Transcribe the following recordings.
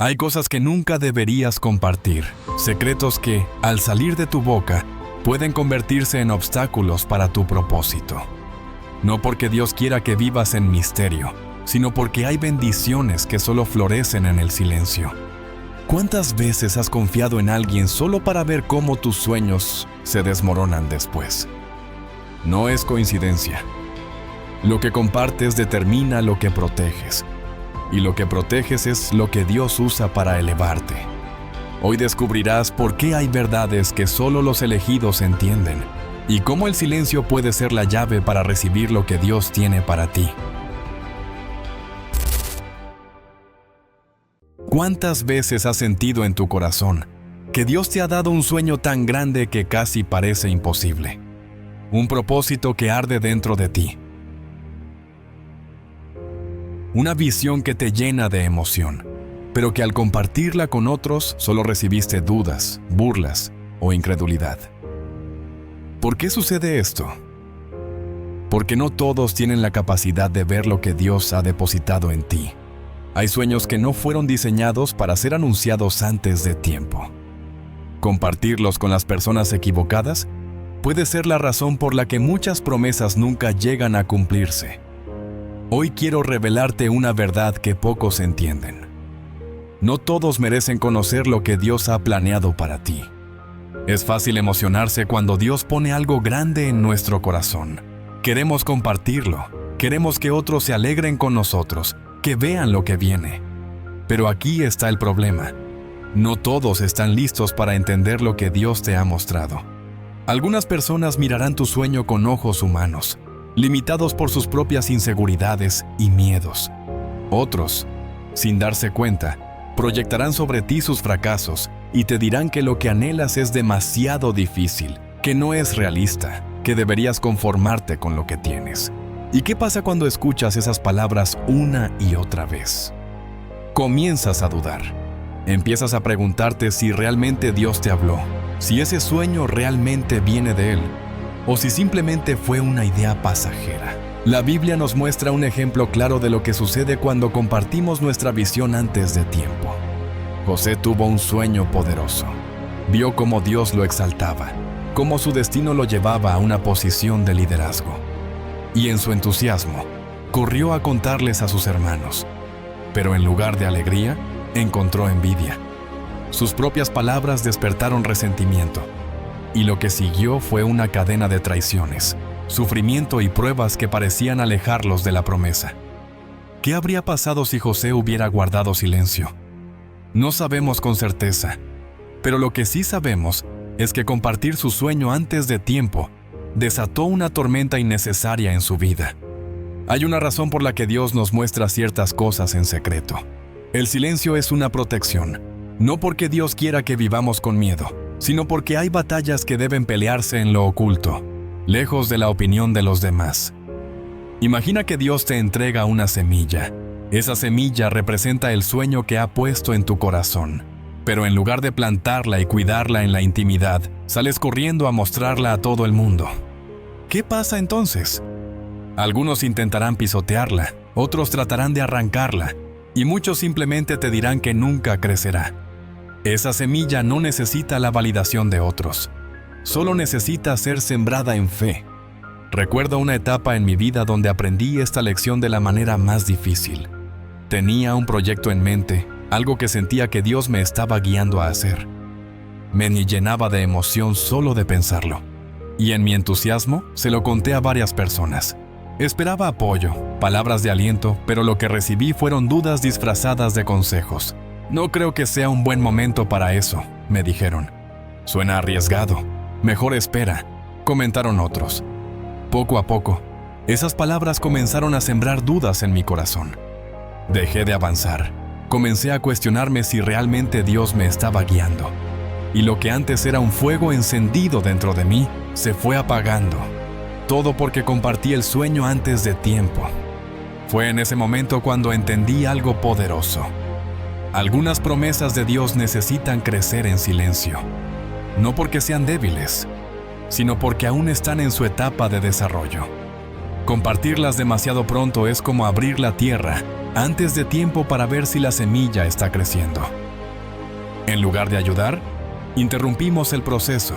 Hay cosas que nunca deberías compartir, secretos que, al salir de tu boca, pueden convertirse en obstáculos para tu propósito. No porque Dios quiera que vivas en misterio, sino porque hay bendiciones que solo florecen en el silencio. ¿Cuántas veces has confiado en alguien solo para ver cómo tus sueños se desmoronan después? No es coincidencia. Lo que compartes determina lo que proteges. Y lo que proteges es lo que Dios usa para elevarte. Hoy descubrirás por qué hay verdades que solo los elegidos entienden y cómo el silencio puede ser la llave para recibir lo que Dios tiene para ti. ¿Cuántas veces has sentido en tu corazón que Dios te ha dado un sueño tan grande que casi parece imposible? Un propósito que arde dentro de ti. Una visión que te llena de emoción, pero que al compartirla con otros solo recibiste dudas, burlas o incredulidad. ¿Por qué sucede esto? Porque no todos tienen la capacidad de ver lo que Dios ha depositado en ti. Hay sueños que no fueron diseñados para ser anunciados antes de tiempo. Compartirlos con las personas equivocadas puede ser la razón por la que muchas promesas nunca llegan a cumplirse. Hoy quiero revelarte una verdad que pocos entienden. No todos merecen conocer lo que Dios ha planeado para ti. Es fácil emocionarse cuando Dios pone algo grande en nuestro corazón. Queremos compartirlo, queremos que otros se alegren con nosotros, que vean lo que viene. Pero aquí está el problema. No todos están listos para entender lo que Dios te ha mostrado. Algunas personas mirarán tu sueño con ojos humanos, limitados por sus propias inseguridades y miedos. Otros, sin darse cuenta, proyectarán sobre ti sus fracasos y te dirán que lo que anhelas es demasiado difícil, que no es realista, que deberías conformarte con lo que tienes. ¿Y qué pasa cuando escuchas esas palabras una y otra vez? Comienzas a dudar. Empiezas a preguntarte si realmente Dios te habló, si ese sueño realmente viene de Él, o si simplemente fue una idea pasajera. La Biblia nos muestra un ejemplo claro de lo que sucede cuando compartimos nuestra visión antes de tiempo. José tuvo un sueño poderoso. Vio cómo Dios lo exaltaba, cómo su destino lo llevaba a una posición de liderazgo. Y en su entusiasmo, corrió a contarles a sus hermanos. Pero en lugar de alegría, encontró envidia. Sus propias palabras despertaron resentimiento. Y lo que siguió fue una cadena de traiciones, sufrimiento y pruebas que parecían alejarlos de la promesa. ¿Qué habría pasado si José hubiera guardado silencio? No sabemos con certeza, pero lo que sí sabemos es que compartir su sueño antes de tiempo desató una tormenta innecesaria en su vida. Hay una razón por la que Dios nos muestra ciertas cosas en secreto. El silencio es una protección, no porque Dios quiera que vivamos con miedo, sino porque hay batallas que deben pelearse en lo oculto, lejos de la opinión de los demás. Imagina que Dios te entrega una semilla. Esa semilla representa el sueño que ha puesto en tu corazón. Pero en lugar de plantarla y cuidarla en la intimidad, sales corriendo a mostrarla a todo el mundo. ¿Qué pasa entonces? Algunos intentarán pisotearla, otros tratarán de arrancarla, y muchos simplemente te dirán que nunca crecerá. Esa semilla no necesita la validación de otros. Solo necesita ser sembrada en fe. Recuerdo una etapa en mi vida donde aprendí esta lección de la manera más difícil. Tenía un proyecto en mente, algo que sentía que Dios me estaba guiando a hacer. Me llenaba de emoción solo de pensarlo. Y en mi entusiasmo se lo conté a varias personas. Esperaba apoyo, palabras de aliento, pero lo que recibí fueron dudas disfrazadas de consejos. No creo que sea un buen momento para eso, me dijeron. Suena arriesgado. Mejor espera, comentaron otros. Poco a poco, esas palabras comenzaron a sembrar dudas en mi corazón. Dejé de avanzar. Comencé a cuestionarme si realmente Dios me estaba guiando. Y lo que antes era un fuego encendido dentro de mí, se fue apagando. Todo porque compartí el sueño antes de tiempo. Fue en ese momento cuando entendí algo poderoso. Algunas promesas de Dios necesitan crecer en silencio, no porque sean débiles, sino porque aún están en su etapa de desarrollo. Compartirlas demasiado pronto es como abrir la tierra antes de tiempo para ver si la semilla está creciendo. En lugar de ayudar, interrumpimos el proceso.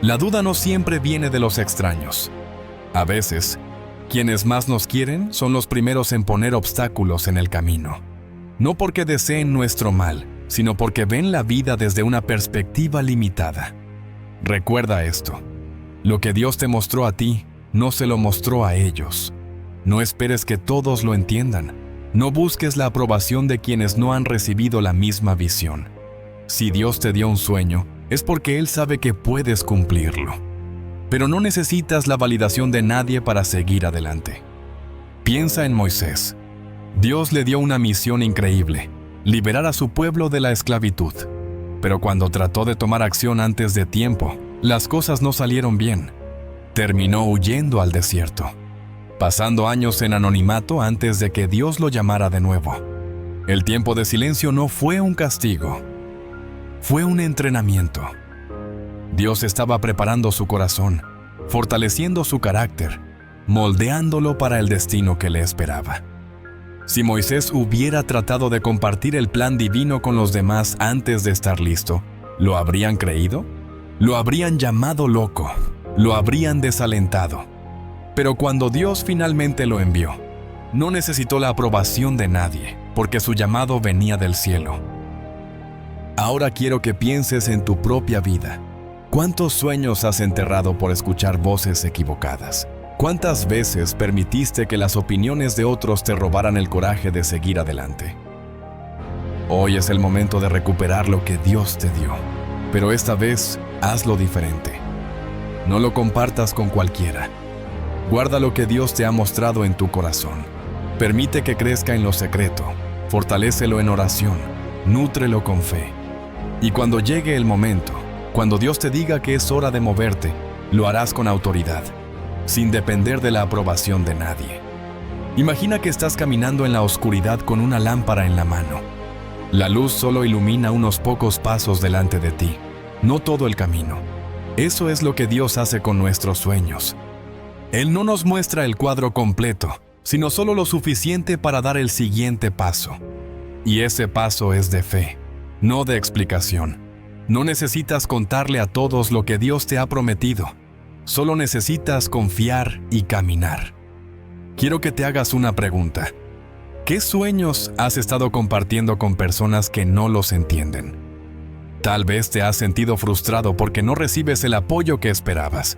La duda no siempre viene de los extraños. A veces, quienes más nos quieren son los primeros en poner obstáculos en el camino. No porque deseen nuestro mal, sino porque ven la vida desde una perspectiva limitada. Recuerda esto: lo que Dios te mostró a ti, no se lo mostró a ellos. No esperes que todos lo entiendan. No busques la aprobación de quienes no han recibido la misma visión. Si Dios te dio un sueño, es porque Él sabe que puedes cumplirlo. Pero no necesitas la validación de nadie para seguir adelante. Piensa en Moisés. Dios le dio una misión increíble: liberar a su pueblo de la esclavitud. Pero cuando trató de tomar acción antes de tiempo, las cosas no salieron bien. Terminó huyendo al desierto, pasando años en anonimato antes de que Dios lo llamara de nuevo. El tiempo de silencio no fue un castigo, fue un entrenamiento. Dios estaba preparando su corazón, fortaleciendo su carácter, moldeándolo para el destino que le esperaba. Si Moisés hubiera tratado de compartir el plan divino con los demás antes de estar listo, ¿lo habrían creído? Lo habrían llamado loco, lo habrían desalentado. Pero cuando Dios finalmente lo envió, no necesitó la aprobación de nadie, porque su llamado venía del cielo. Ahora quiero que pienses en tu propia vida. ¿Cuántos sueños has enterrado por escuchar voces equivocadas? ¿Cuántas veces permitiste que las opiniones de otros te robaran el coraje de seguir adelante? Hoy es el momento de recuperar lo que Dios te dio, pero esta vez hazlo diferente. No lo compartas con cualquiera. Guarda lo que Dios te ha mostrado en tu corazón. Permite que crezca en lo secreto. Fortalécelo en oración. Nútrelo con fe. Y cuando llegue el momento, cuando Dios te diga que es hora de moverte, lo harás con autoridad, sin depender de la aprobación de nadie. Imagina que estás caminando en la oscuridad con una lámpara en la mano. La luz solo ilumina unos pocos pasos delante de ti, no todo el camino. Eso es lo que Dios hace con nuestros sueños. Él no nos muestra el cuadro completo, sino solo lo suficiente para dar el siguiente paso. Y ese paso es de fe, no de explicación. No necesitas contarle a todos lo que Dios te ha prometido. Solo necesitas confiar y caminar. Quiero que te hagas una pregunta. ¿Qué sueños has estado compartiendo con personas que no los entienden? Tal vez te has sentido frustrado porque no recibes el apoyo que esperabas.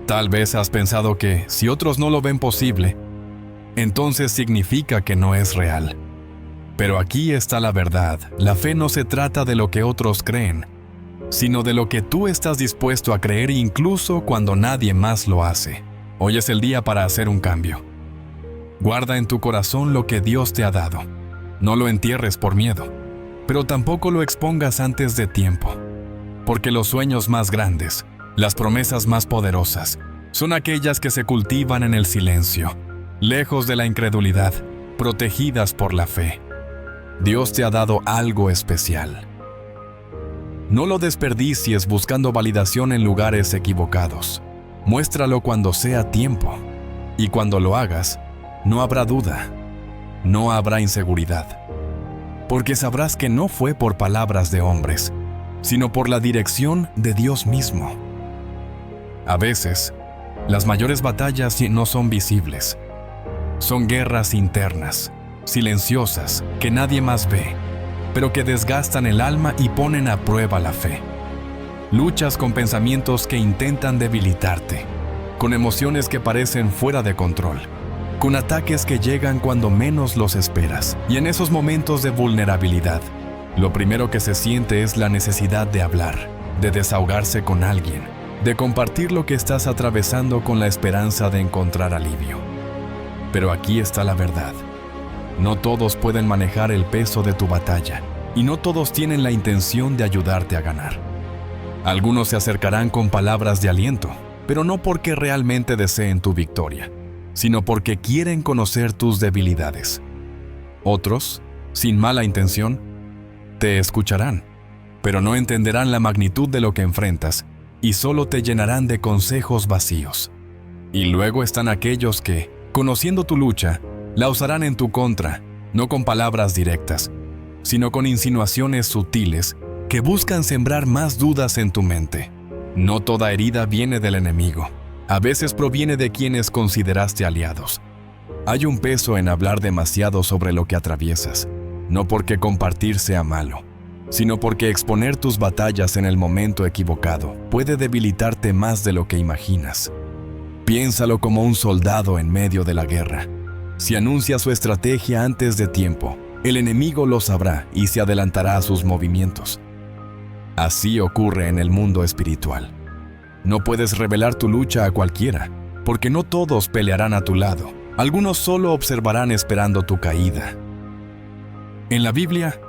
Tal vez has pensado que si otros no lo ven posible, entonces significa que no es real. Pero aquí está la verdad. La fe no se trata de lo que otros creen, sino de lo que tú estás dispuesto a creer incluso cuando nadie más lo hace. Hoy es el día para hacer un cambio. Guarda en tu corazón lo que Dios te ha dado. No lo entierres por miedo, pero tampoco lo expongas antes de tiempo, porque los sueños más grandes, las promesas más poderosas, son aquellas que se cultivan en el silencio, lejos de la incredulidad, protegidas por la fe. Dios te ha dado algo especial. No lo desperdicies buscando validación en lugares equivocados. Muéstralo cuando sea tiempo. Y cuando lo hagas, no habrá duda, no habrá inseguridad. Porque sabrás que no fue por palabras de hombres, sino por la dirección de Dios mismo. A veces, las mayores batallas no son visibles. Son guerras internas, silenciosas, que nadie más ve, pero que desgastan el alma y ponen a prueba la fe. Luchas con pensamientos que intentan debilitarte, con emociones que parecen fuera de control, con ataques que llegan cuando menos los esperas. Y en esos momentos de vulnerabilidad, lo primero que se siente es la necesidad de hablar, de desahogarse con alguien, de compartir lo que estás atravesando con la esperanza de encontrar alivio. Pero aquí está la verdad. No todos pueden manejar el peso de tu batalla, y no todos tienen la intención de ayudarte a ganar. Algunos se acercarán con palabras de aliento, pero no porque realmente deseen tu victoria, sino porque quieren conocer tus debilidades. Otros, sin mala intención, te escucharán, pero no entenderán la magnitud de lo que enfrentas y solo te llenarán de consejos vacíos. Y luego están aquellos que, conociendo tu lucha, la usarán en tu contra, no con palabras directas, sino con insinuaciones sutiles que buscan sembrar más dudas en tu mente. No toda herida viene del enemigo. A veces proviene de quienes consideraste aliados. Hay un peso en hablar demasiado sobre lo que atraviesas, no porque compartir sea malo, sino porque exponer tus batallas en el momento equivocado puede debilitarte más de lo que imaginas. Piénsalo como un soldado en medio de la guerra. Si anuncia su estrategia antes de tiempo, el enemigo lo sabrá y se adelantará a sus movimientos. Así ocurre en el mundo espiritual. No puedes revelar tu lucha a cualquiera, porque no todos pelearán a tu lado. Algunos solo observarán esperando tu caída. En la Biblia,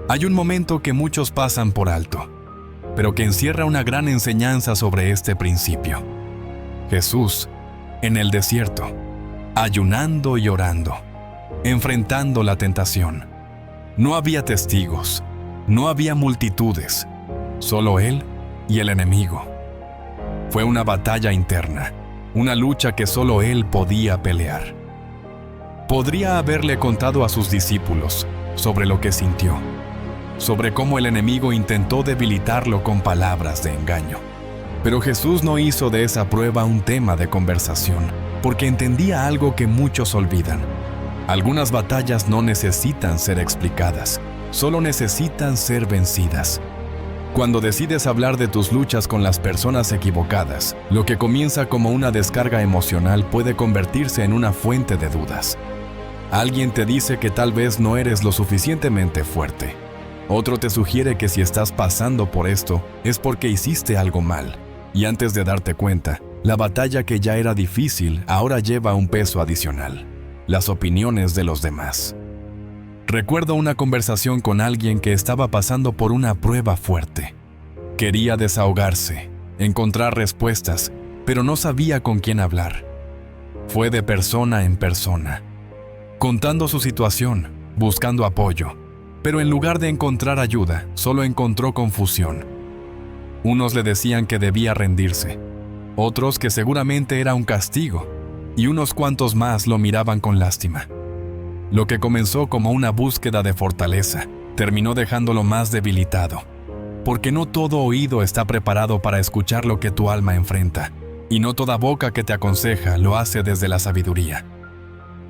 hay un momento que muchos pasan por alto, pero que encierra una gran enseñanza sobre este principio. Jesús, en el desierto, ayunando y orando, enfrentando la tentación. No había testigos, no había multitudes, solo Él y el enemigo. Fue una batalla interna, una lucha que solo Él podía pelear. Podría haberle contado a sus discípulos sobre lo que sintió, sobre cómo el enemigo intentó debilitarlo con palabras de engaño. Pero Jesús no hizo de esa prueba un tema de conversación, porque entendía algo que muchos olvidan. Algunas batallas no necesitan ser explicadas, solo necesitan ser vencidas. Cuando decides hablar de tus luchas con las personas equivocadas, lo que comienza como una descarga emocional puede convertirse en una fuente de dudas. Alguien te dice que tal vez no eres lo suficientemente fuerte. Otro te sugiere que si estás pasando por esto es porque hiciste algo mal. Y antes de darte cuenta, la batalla que ya era difícil ahora lleva un peso adicional: las opiniones de los demás. Recuerdo una conversación con alguien que estaba pasando por una prueba fuerte. Quería desahogarse, encontrar respuestas, pero no sabía con quién hablar. Fue de persona en persona, contando su situación, buscando apoyo, pero en lugar de encontrar ayuda, solo encontró confusión. Unos le decían que debía rendirse, otros que seguramente era un castigo, y unos cuantos más lo miraban con lástima. Lo que comenzó como una búsqueda de fortaleza, terminó dejándolo más debilitado, porque no todo oído está preparado para escuchar lo que tu alma enfrenta, y no toda boca que te aconseja lo hace desde la sabiduría.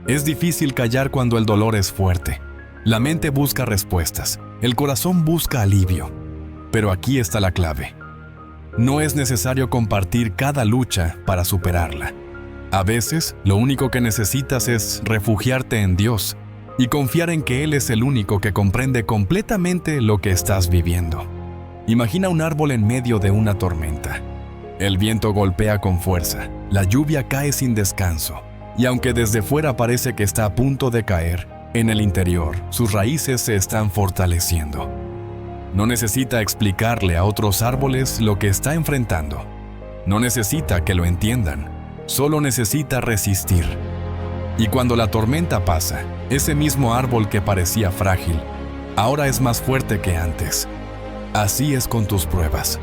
Es difícil callar cuando el dolor es fuerte. La mente busca respuestas, el corazón busca alivio, pero aquí está la clave. No es necesario compartir cada lucha para superarla. A veces, lo único que necesitas es refugiarte en Dios y confiar en que Él es el único que comprende completamente lo que estás viviendo. Imagina un árbol en medio de una tormenta. El viento golpea con fuerza, la lluvia cae sin descanso, y aunque desde fuera parece que está a punto de caer, en el interior, sus raíces se están fortaleciendo. No necesita explicarle a otros árboles lo que está enfrentando. No necesita que lo entiendan. Solo necesita resistir. Y cuando la tormenta pasa, ese mismo árbol que parecía frágil, ahora es más fuerte que antes. Así es con tus pruebas.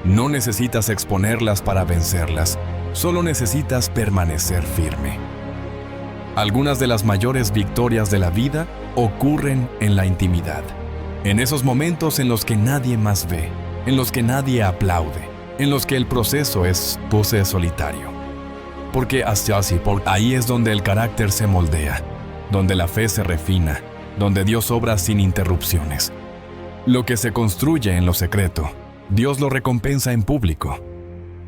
No necesitas exponerlas para vencerlas, solo necesitas permanecer firme. Algunas de las mayores victorias de la vida ocurren en la intimidad, en esos momentos en los que nadie más ve, en los que nadie aplaude, en los que el proceso es solitario. Porque ahí es donde el carácter se moldea, donde la fe se refina, donde Dios obra sin interrupciones. Lo que se construye en lo secreto, Dios lo recompensa en público.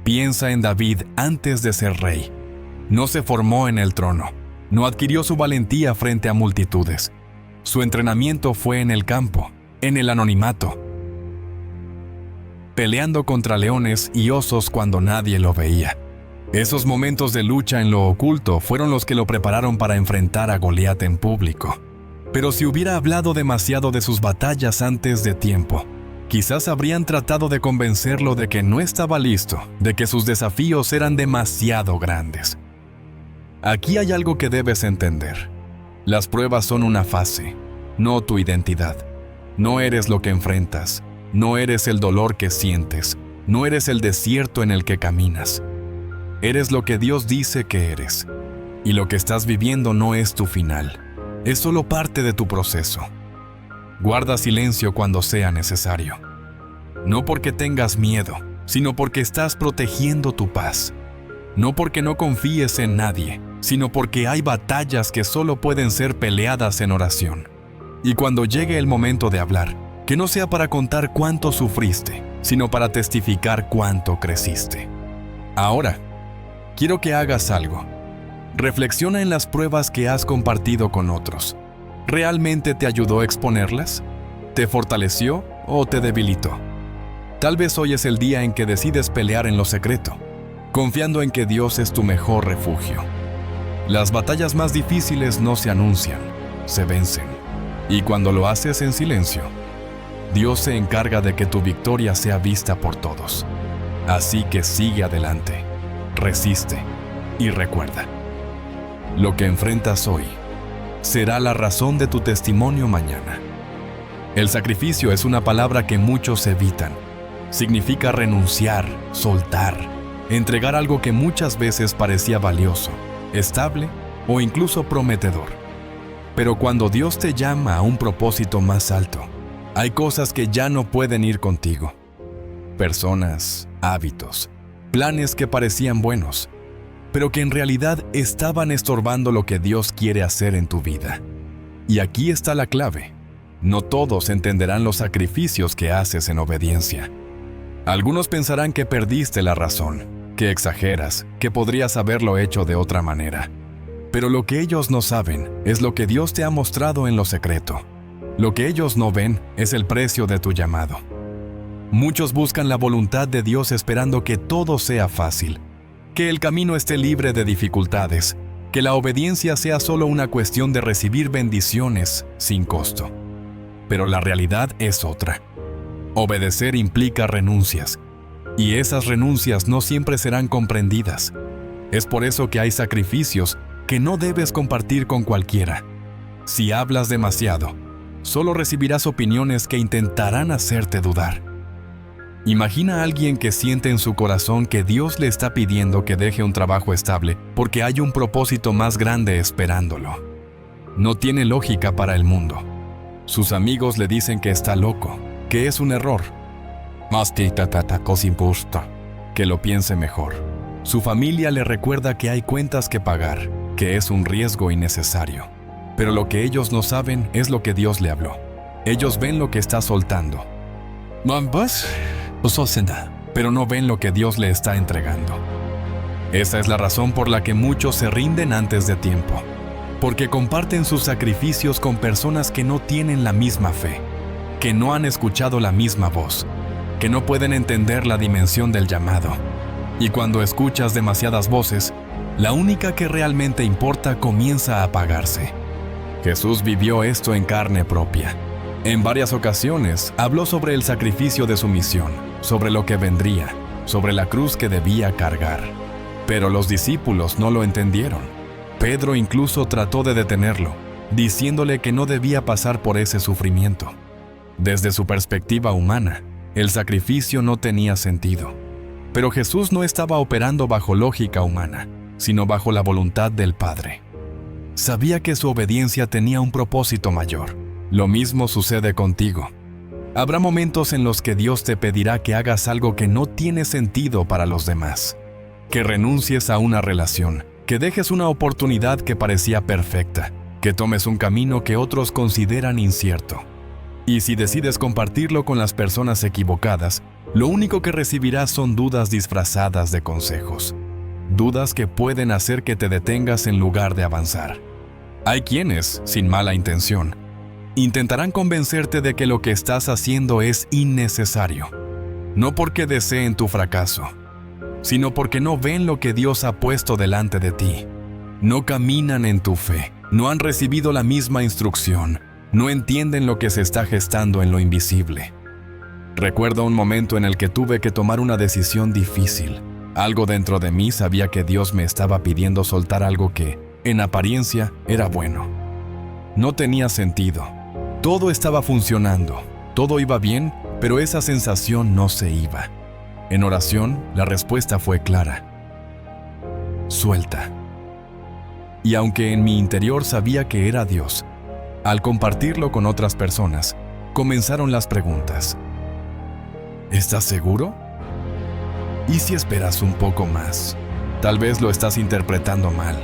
Piensa en David antes de ser rey. No se formó en el trono, no adquirió su valentía frente a multitudes. Su entrenamiento fue en el campo, en el anonimato, peleando contra leones y osos cuando nadie lo veía. Esos momentos de lucha en lo oculto fueron los que lo prepararon para enfrentar a Goliat en público. Pero si hubiera hablado demasiado de sus batallas antes de tiempo, quizás habrían tratado de convencerlo de que no estaba listo, de que sus desafíos eran demasiado grandes. Aquí hay algo que debes entender. Las pruebas son una fase, no tu identidad. No eres lo que enfrentas, no eres el dolor que sientes, no eres el desierto en el que caminas. Eres lo que Dios dice que eres, y lo que estás viviendo no es tu final. Es solo parte de tu proceso. Guarda silencio cuando sea necesario. No porque tengas miedo, sino porque estás protegiendo tu paz. No porque no confíes en nadie, sino porque hay batallas que solo pueden ser peleadas en oración. Y cuando llegue el momento de hablar, que no sea para contar cuánto sufriste, sino para testificar cuánto creciste. Ahora, quiero que hagas algo. Reflexiona en las pruebas que has compartido con otros. ¿Realmente te ayudó a exponerlas? ¿Te fortaleció o te debilitó? Tal vez hoy es el día en que decides pelear en lo secreto, confiando en que Dios es tu mejor refugio. Las batallas más difíciles no se anuncian, se vencen. Y cuando lo haces en silencio, Dios se encarga de que tu victoria sea vista por todos. Así que sigue adelante, resiste y recuerda. Lo que enfrentas hoy será la razón de tu testimonio mañana. El sacrificio es una palabra que muchos evitan. Significa renunciar, soltar, entregar algo que muchas veces parecía valioso, estable o incluso prometedor. Pero cuando Dios te llama a un propósito más alto, hay cosas que ya no pueden ir contigo. Personas, hábitos, planes que parecían buenos, pero que en realidad estaban estorbando lo que Dios quiere hacer en tu vida. Y aquí está la clave. No todos entenderán los sacrificios que haces en obediencia. Algunos pensarán que perdiste la razón, que exageras, que podrías haberlo hecho de otra manera. Pero lo que ellos no saben es lo que Dios te ha mostrado en lo secreto. Lo que ellos no ven es el precio de tu llamado. Muchos buscan la voluntad de Dios esperando que todo sea fácil, que el camino esté libre de dificultades, que la obediencia sea solo una cuestión de recibir bendiciones sin costo. Pero la realidad es otra. Obedecer implica renuncias, y esas renuncias no siempre serán comprendidas. Es por eso que hay sacrificios que no debes compartir con cualquiera. Si hablas demasiado, solo recibirás opiniones que intentarán hacerte dudar. Imagina a alguien que siente en su corazón que Dios le está pidiendo que deje un trabajo estable porque hay un propósito más grande esperándolo. No tiene lógica para el mundo. Sus amigos le dicen que está loco, que es un error. Que lo piense mejor. Su familia le recuerda que hay cuentas que pagar, que es un riesgo innecesario. Pero lo que ellos no saben es lo que Dios le habló. Ellos ven lo que está soltando, pero no ven lo que Dios le está entregando. Esa es la razón por la que muchos se rinden antes de tiempo, porque comparten sus sacrificios con personas que no tienen la misma fe, que no han escuchado la misma voz, que no pueden entender la dimensión del llamado. Y cuando escuchas demasiadas voces, la única que realmente importa comienza a apagarse. Jesús vivió esto en carne propia. En varias ocasiones habló sobre el sacrificio de su misión, sobre lo que vendría, sobre la cruz que debía cargar. Pero los discípulos no lo entendieron. Pedro incluso trató de detenerlo, diciéndole que no debía pasar por ese sufrimiento. Desde su perspectiva humana, el sacrificio no tenía sentido. Pero Jesús no estaba operando bajo lógica humana, sino bajo la voluntad del Padre. Sabía que su obediencia tenía un propósito mayor. Lo mismo sucede contigo. Habrá momentos en los que Dios te pedirá que hagas algo que no tiene sentido para los demás, que renuncies a una relación, que dejes una oportunidad que parecía perfecta, que tomes un camino que otros consideran incierto. Y si decides compartirlo con las personas equivocadas, lo único que recibirás son dudas disfrazadas de consejos. Dudas que pueden hacer que te detengas en lugar de avanzar. Hay quienes, sin mala intención, intentarán convencerte de que lo que estás haciendo es innecesario. No porque deseen tu fracaso, sino porque no ven lo que Dios ha puesto delante de ti. No caminan en tu fe, no han recibido la misma instrucción, no entienden lo que se está gestando en lo invisible. Recuerdo un momento en el que tuve que tomar una decisión difícil. Algo dentro de mí sabía que Dios me estaba pidiendo soltar algo que, en apariencia, era bueno. No tenía sentido. Todo estaba funcionando, todo iba bien, pero esa sensación no se iba. En oración, la respuesta fue clara: suelta. Y aunque en mi interior sabía que era Dios, Al compartirlo con otras personas, comenzaron las preguntas. ¿Estás seguro? ¿Y si esperas un poco más? Tal vez lo estás interpretando mal.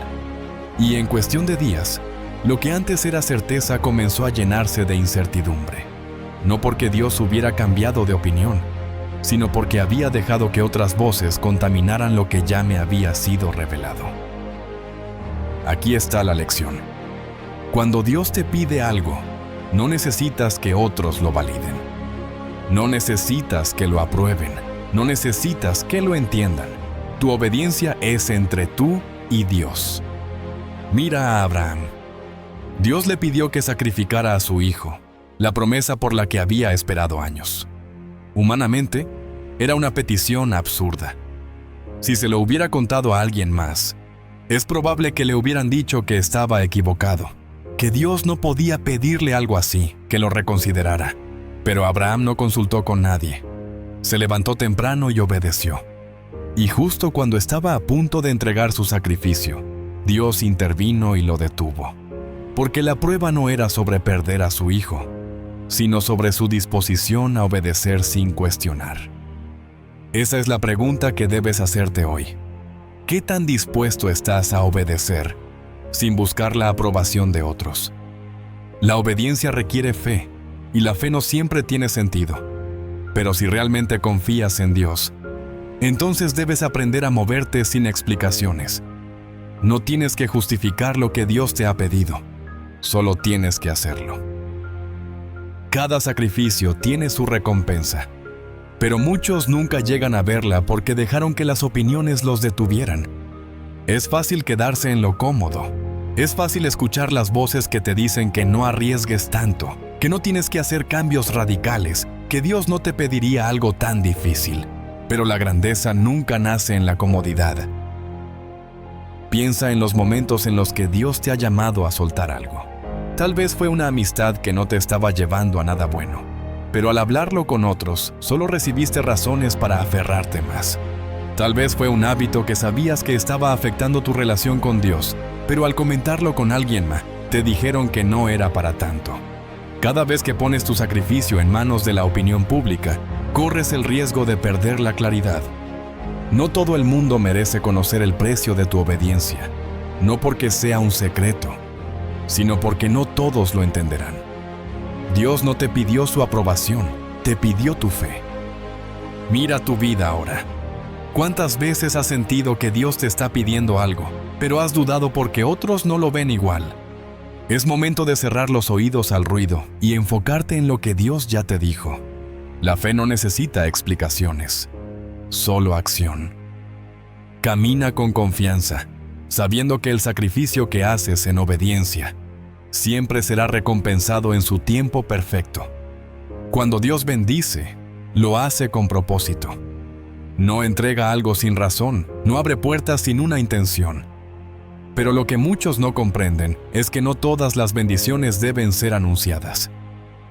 Y en cuestión de días, lo que antes era certeza comenzó a llenarse de incertidumbre. No porque Dios hubiera cambiado de opinión, sino porque había dejado que otras voces contaminaran lo que ya me había sido revelado. Aquí está la lección. Cuando Dios te pide algo, no necesitas que otros lo validen. No necesitas que lo aprueben. No necesitas que lo entiendan. Tu obediencia es entre tú y Dios. Mira a Abraham. Dios le pidió que sacrificara a su hijo, la promesa por la que había esperado años. Humanamente, era una petición absurda. Si se lo hubiera contado a alguien más, es probable que le hubieran dicho que estaba equivocado, que Dios no podía pedirle algo así, que lo reconsiderara. Pero Abraham no consultó con nadie. Se levantó temprano y obedeció. Y justo cuando estaba a punto de entregar su sacrificio, Dios intervino y lo detuvo. Porque la prueba no era sobre perder a su hijo, sino sobre su disposición a obedecer sin cuestionar. Esa es la pregunta que debes hacerte hoy. ¿Qué tan dispuesto estás a obedecer sin buscar la aprobación de otros? La obediencia requiere fe, y la fe no siempre tiene sentido. Pero si realmente confías en Dios, entonces debes aprender a moverte sin explicaciones. No tienes que justificar lo que Dios te ha pedido, solo tienes que hacerlo. Cada sacrificio tiene su recompensa, pero muchos nunca llegan a verla porque dejaron que las opiniones los detuvieran. Es fácil quedarse en lo cómodo. Es fácil escuchar las voces que te dicen que no arriesgues tanto, que no tienes que hacer cambios radicales, que Dios no te pediría algo tan difícil. Pero la grandeza nunca nace en la comodidad. Piensa en los momentos en los que Dios te ha llamado a soltar algo. Tal vez fue una amistad que no te estaba llevando a nada bueno, pero al hablarlo con otros, solo recibiste razones para aferrarte más. Tal vez fue un hábito que sabías que estaba afectando tu relación con Dios, pero al comentarlo con alguien más, te dijeron que no era para tanto. Cada vez que pones tu sacrificio en manos de la opinión pública, corres el riesgo de perder la claridad. No todo el mundo merece conocer el precio de tu obediencia, no porque sea un secreto, sino porque no todos lo entenderán. Dios no te pidió su aprobación, te pidió tu fe. Mira tu vida ahora. ¿Cuántas veces has sentido que Dios te está pidiendo algo, pero has dudado porque otros no lo ven igual? Es momento de cerrar los oídos al ruido y enfocarte en lo que Dios ya te dijo. La fe no necesita explicaciones, solo acción. Camina con confianza, sabiendo que el sacrificio que haces en obediencia siempre será recompensado en su tiempo perfecto. Cuando Dios bendice, lo hace con propósito. No entrega algo sin razón, no abre puertas sin una intención. Pero lo que muchos no comprenden es que no todas las bendiciones deben ser anunciadas.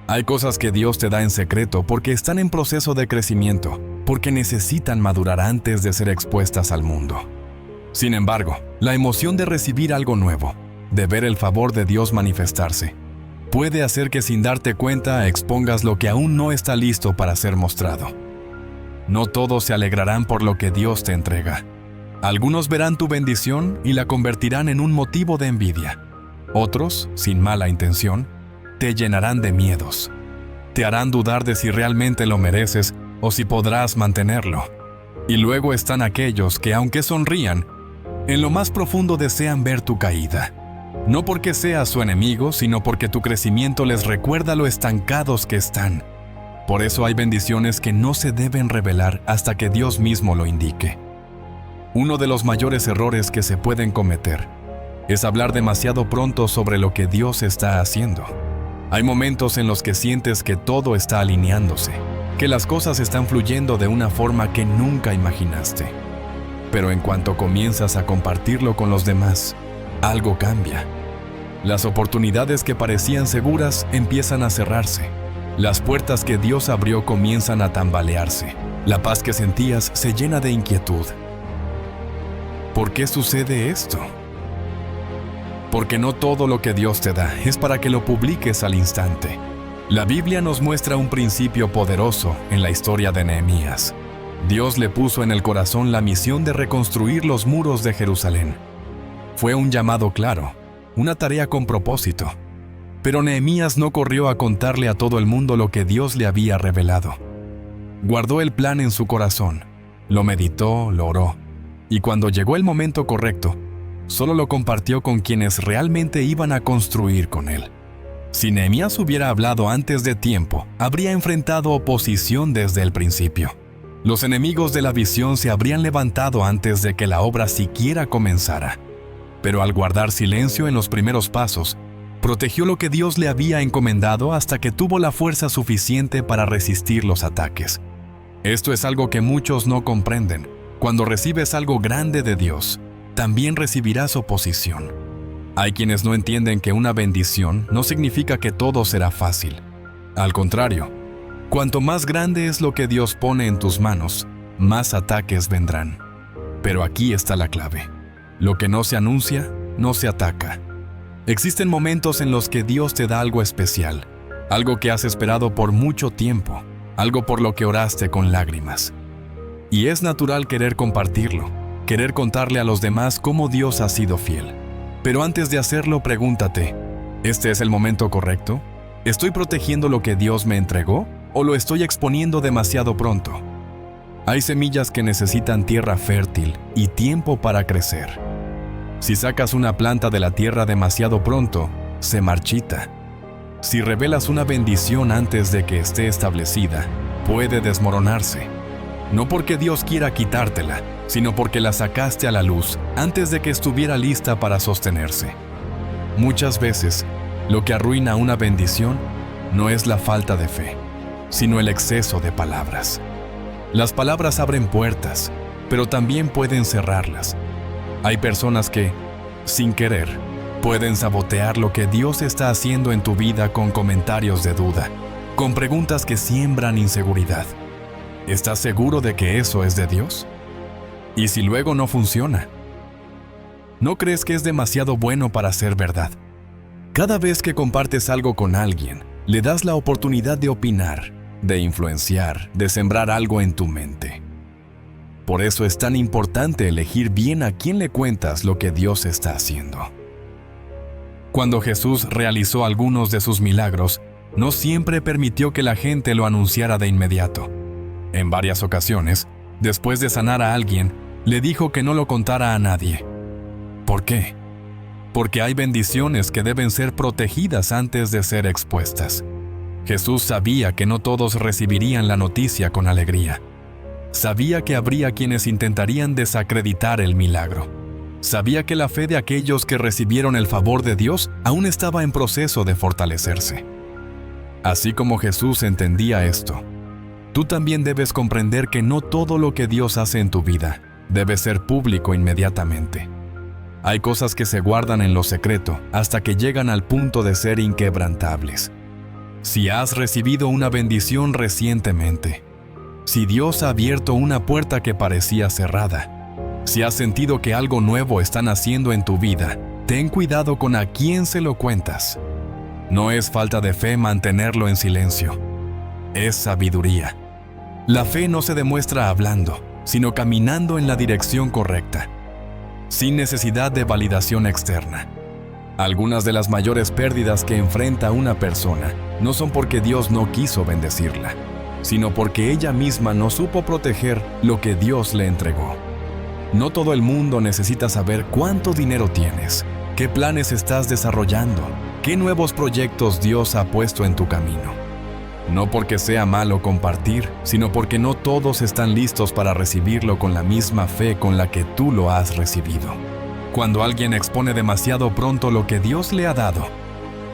Hay cosas que Dios te da en secreto porque están en proceso de crecimiento, porque necesitan madurar antes de ser expuestas al mundo. Sin embargo, la emoción de recibir algo nuevo, de ver el favor de Dios manifestarse, puede hacer que sin darte cuenta expongas lo que aún no está listo para ser mostrado. No todos se alegrarán por lo que Dios te entrega. Algunos verán tu bendición y la convertirán en un motivo de envidia. Otros, sin mala intención, te llenarán de miedos. Te harán dudar de si realmente lo mereces o si podrás mantenerlo. Y luego están aquellos que, aunque sonrían, en lo más profundo desean ver tu caída. No porque seas su enemigo, sino porque tu crecimiento les recuerda lo estancados que están. Por eso hay bendiciones que no se deben revelar hasta que Dios mismo lo indique. Uno de los mayores errores que se pueden cometer es hablar demasiado pronto sobre lo que Dios está haciendo. Hay momentos en los que sientes que todo está alineándose, que las cosas están fluyendo de una forma que nunca imaginaste. Pero en cuanto comienzas a compartirlo con los demás, algo cambia. Las oportunidades que parecían seguras empiezan a cerrarse. Las puertas que Dios abrió comienzan a tambalearse. La paz que sentías se llena de inquietud. ¿Por qué sucede esto? porque no todo lo que Dios te da es para que lo publiques al instante. La Biblia nos muestra un principio poderoso en la historia de Nehemías. Dios le puso en el corazón la misión de reconstruir los muros de Jerusalén. Fue un llamado claro, una tarea con propósito. Pero Nehemías no corrió a contarle a todo el mundo lo que Dios le había revelado. Guardó el plan en su corazón, lo meditó, lo oró, y cuando llegó el momento correcto, solo lo compartió con quienes realmente iban a construir con él. Si Nehemías hubiera hablado antes de tiempo, habría enfrentado oposición desde el principio. Los enemigos de la visión se habrían levantado antes de que la obra siquiera comenzara. Pero al guardar silencio en los primeros pasos, protegió lo que Dios le había encomendado hasta que tuvo la fuerza suficiente para resistir los ataques. Esto es algo que muchos no comprenden. Cuando recibes algo grande de Dios, también recibirás oposición. Hay quienes no entienden que una bendición no significa que todo será fácil. Al contrario, cuanto más grande es lo que Dios pone en tus manos, más ataques vendrán. Pero aquí está la clave. Lo que no se anuncia, no se ataca. Existen momentos en los que Dios te da algo especial, algo que has esperado por mucho tiempo, algo por lo que oraste con lágrimas. Y es natural querer compartirlo, querer contarle a los demás cómo Dios ha sido fiel. Pero antes de hacerlo, pregúntate, ¿este es el momento correcto? ¿Estoy protegiendo lo que Dios me entregó o lo estoy exponiendo demasiado pronto? Hay semillas que necesitan tierra fértil y tiempo para crecer. Si sacas una planta de la tierra demasiado pronto, se marchita. Si revelas una bendición antes de que esté establecida, puede desmoronarse. No porque Dios quiera quitártela, sino porque la sacaste a la luz antes de que estuviera lista para sostenerse. Muchas veces, lo que arruina una bendición no es la falta de fe, sino el exceso de palabras. Las palabras abren puertas, pero también pueden cerrarlas. Hay personas que, sin querer, pueden sabotear lo que Dios está haciendo en tu vida con comentarios de duda, con preguntas que siembran inseguridad. ¿Estás seguro de que eso es de Dios? ¿Y si luego no funciona? ¿No crees que es demasiado bueno para ser verdad? Cada vez que compartes algo con alguien, le das la oportunidad de opinar, de influenciar, de sembrar algo en tu mente. Por eso es tan importante elegir bien a quién le cuentas lo que Dios está haciendo. Cuando Jesús realizó algunos de sus milagros, no siempre permitió que la gente lo anunciara de inmediato. En varias ocasiones, después de sanar a alguien, le dijo que no lo contara a nadie. ¿Por qué? Porque hay bendiciones que deben ser protegidas antes de ser expuestas. Jesús sabía que no todos recibirían la noticia con alegría. Sabía que habría quienes intentarían desacreditar el milagro. Sabía que la fe de aquellos que recibieron el favor de Dios aún estaba en proceso de fortalecerse. Así como Jesús entendía esto, tú también debes comprender que no todo lo que Dios hace en tu vida debe ser público inmediatamente. Hay cosas que se guardan en lo secreto hasta que llegan al punto de ser inquebrantables. Si has recibido una bendición recientemente, si Dios ha abierto una puerta que parecía cerrada, si has sentido que algo nuevo está naciendo en tu vida, ten cuidado con a quién se lo cuentas. No es falta de fe mantenerlo en silencio, es sabiduría. La fe no se demuestra hablando, sino caminando en la dirección correcta, sin necesidad de validación externa. Algunas de las mayores pérdidas que enfrenta una persona no son porque Dios no quiso bendecirla, sino porque ella misma no supo proteger lo que Dios le entregó. No todo el mundo necesita saber cuánto dinero tienes, qué planes estás desarrollando, qué nuevos proyectos Dios ha puesto en tu camino. No porque sea malo compartir, sino porque no todos están listos para recibirlo con la misma fe con la que tú lo has recibido. Cuando alguien expone demasiado pronto lo que Dios le ha dado,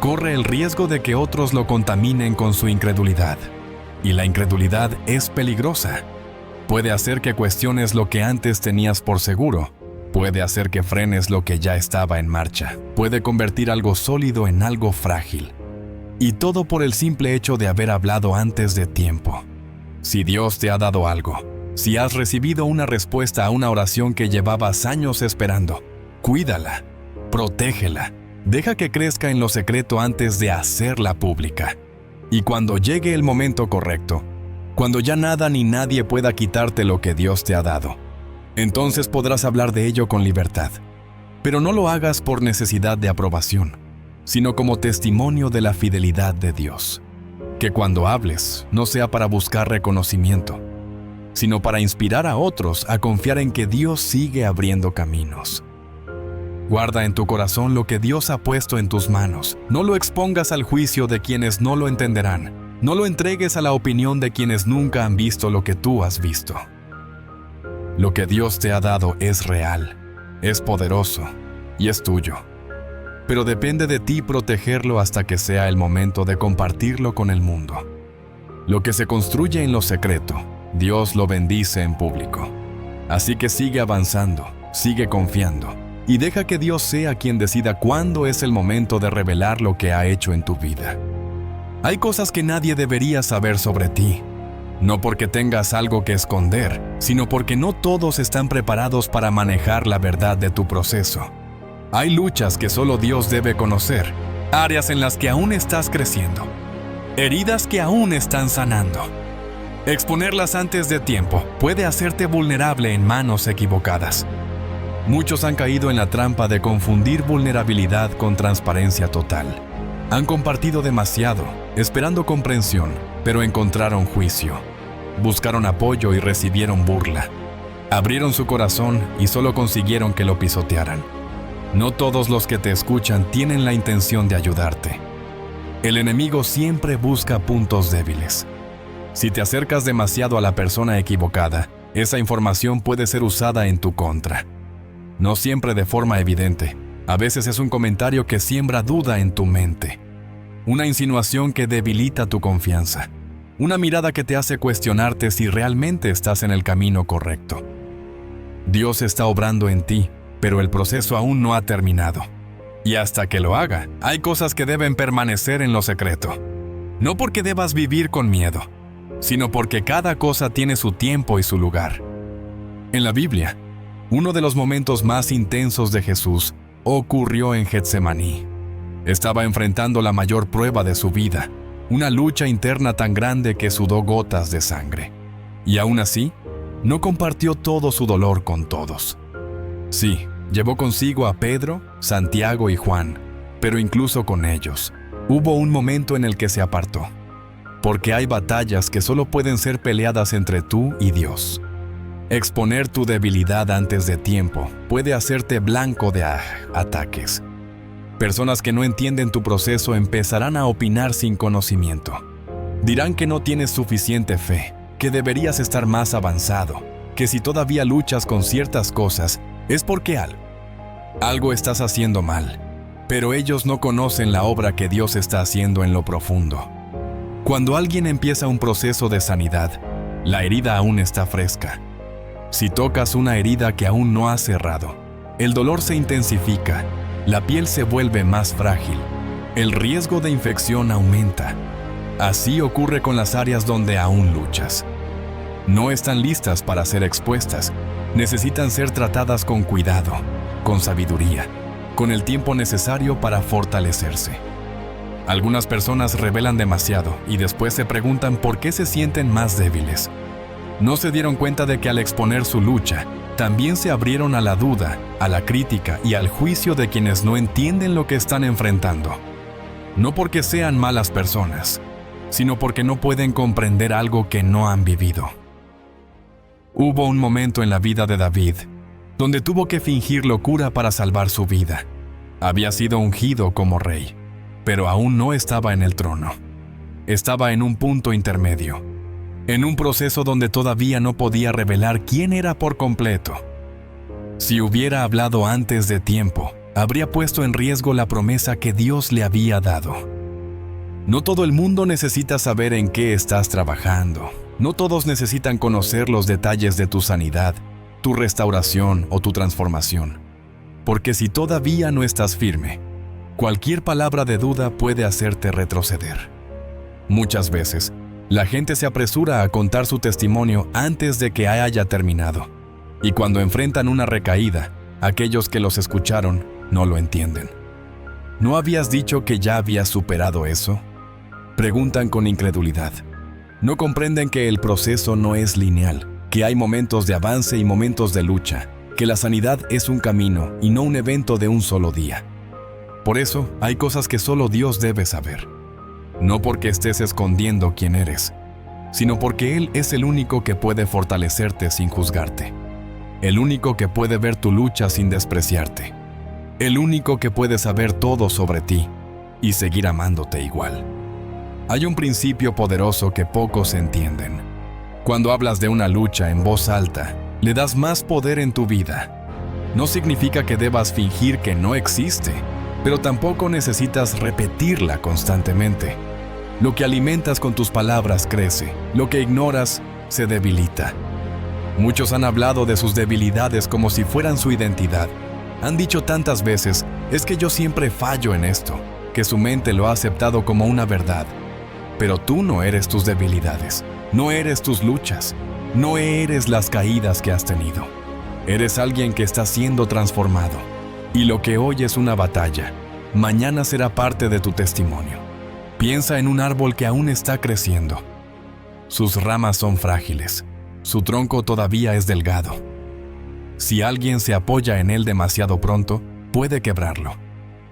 corre el riesgo de que otros lo contaminen con su incredulidad. Y la incredulidad es peligrosa. Puede hacer que cuestiones lo que antes tenías por seguro. Puede hacer que frenes lo que ya estaba en marcha. Puede convertir algo sólido en algo frágil. Y todo por el simple hecho de haber hablado antes de tiempo. Si Dios te ha dado algo, si has recibido una respuesta a una oración que llevabas años esperando, cuídala, protégela, Deja que crezca en lo secreto antes de hacerla pública. Y cuando llegue el momento correcto, cuando ya nada ni nadie pueda quitarte lo que Dios te ha dado, entonces podrás hablar de ello con libertad. Pero no lo hagas por necesidad de aprobación, sino como testimonio de la fidelidad de Dios. Que cuando hables no sea para buscar reconocimiento, sino para inspirar a otros a confiar en que Dios sigue abriendo caminos. Guarda en tu corazón lo que Dios ha puesto en tus manos. No lo expongas al juicio de quienes no lo entenderán. No lo entregues a la opinión de quienes nunca han visto lo que tú has visto. Lo que Dios te ha dado es real, es poderoso y es tuyo. Pero depende de ti protegerlo hasta que sea el momento de compartirlo con el mundo. Lo que se construye en lo secreto, Dios lo bendice en público. Así que sigue avanzando, sigue confiando, y deja que Dios sea quien decida cuándo es el momento de revelar lo que ha hecho en tu vida. Hay cosas que nadie debería saber sobre ti, no porque tengas algo que esconder, sino porque no todos están preparados para manejar la verdad de tu proceso. Hay luchas que solo Dios debe conocer, áreas en las que aún estás creciendo, heridas que aún están sanando. Exponerlas antes de tiempo puede hacerte vulnerable en manos equivocadas. Muchos han caído en la trampa de confundir vulnerabilidad con transparencia total. Han compartido demasiado, esperando comprensión, pero encontraron juicio. Buscaron apoyo y recibieron burla. Abrieron su corazón y solo consiguieron que lo pisotearan. No todos los que te escuchan tienen la intención de ayudarte. El enemigo siempre busca puntos débiles. Si te acercas demasiado a la persona equivocada, esa información puede ser usada en tu contra. No siempre de forma evidente. A veces es un comentario que siembra duda en tu mente. Una insinuación que debilita tu confianza. Una mirada que te hace cuestionarte si realmente estás en el camino correcto. Dios está obrando en ti, pero el proceso aún no ha terminado. Y hasta que lo haga, hay cosas que deben permanecer en lo secreto. No porque debas vivir con miedo, sino porque cada cosa tiene su tiempo y su lugar. En la Biblia, uno de los momentos más intensos de Jesús ocurrió en Getsemaní. Estaba enfrentando la mayor prueba de su vida, una lucha interna tan grande que sudó gotas de sangre. Y aún así, no compartió todo su dolor con todos. Sí, llevó consigo a Pedro, Santiago y Juan, pero incluso con ellos, hubo un momento en el que se apartó. Porque hay batallas que solo pueden ser peleadas entre tú y Dios. Exponer tu debilidad antes de tiempo puede hacerte blanco de ataques. Personas que no entienden tu proceso empezarán a opinar sin conocimiento. Dirán que no tienes suficiente fe, que deberías estar más avanzado, que si todavía luchas con ciertas cosas es porque algo estás haciendo mal. Pero ellos no conocen la obra que Dios está haciendo en lo profundo. Cuando alguien empieza un proceso de sanidad, la herida aún está fresca. Si tocas una herida que aún no ha cerrado, el dolor se intensifica, la piel se vuelve más frágil, el riesgo de infección aumenta. Así ocurre con las áreas donde aún luchas. No están listas para ser expuestas, necesitan ser tratadas con cuidado, con sabiduría, con el tiempo necesario para fortalecerse. Algunas personas revelan demasiado y después se preguntan por qué se sienten más débiles. No se dieron cuenta de que al exponer su lucha, también se abrieron a la duda, a la crítica y al juicio de quienes no entienden lo que están enfrentando. No porque sean malas personas, sino porque no pueden comprender algo que no han vivido. Hubo un momento en la vida de David, donde tuvo que fingir locura para salvar su vida. Había sido ungido como rey, pero aún no estaba en el trono. Estaba en un punto intermedio, en un proceso donde todavía no podía revelar quién era por completo. Si hubiera hablado antes de tiempo, habría puesto en riesgo la promesa que Dios le había dado. No todo el mundo necesita saber en qué estás trabajando. No todos necesitan conocer los detalles de tu sanidad, tu restauración o tu transformación. Porque si todavía no estás firme, cualquier palabra de duda puede hacerte retroceder. Muchas veces, la gente se apresura a contar su testimonio antes de que haya terminado. Y cuando enfrentan una recaída, aquellos que los escucharon no lo entienden. ¿No habías dicho que ya habías superado eso? Preguntan con incredulidad. No comprenden que el proceso no es lineal, que hay momentos de avance y momentos de lucha, que la sanidad es un camino y no un evento de un solo día. Por eso, hay cosas que solo Dios debe saber. No porque estés escondiendo quién eres, sino porque Él es el único que puede fortalecerte sin juzgarte. El único que puede ver tu lucha sin despreciarte. El único que puede saber todo sobre ti y seguir amándote igual. Hay un principio poderoso que pocos entienden. Cuando hablas de una lucha en voz alta, le das más poder en tu vida. No significa que debas fingir que no existe, pero tampoco necesitas repetirla constantemente. Lo que alimentas con tus palabras crece, lo que ignoras se debilita. Muchos han hablado de sus debilidades como si fueran su identidad. Han dicho tantas veces, es que yo siempre fallo en esto, que su mente lo ha aceptado como una verdad. Pero tú no eres tus debilidades, no eres tus luchas, no eres las caídas que has tenido. Eres alguien que está siendo transformado. Y lo que hoy es una batalla, mañana será parte de tu testimonio. Piensa en un árbol que aún está creciendo. Sus ramas son frágiles, su tronco todavía es delgado. Si alguien se apoya en él demasiado pronto, puede quebrarlo.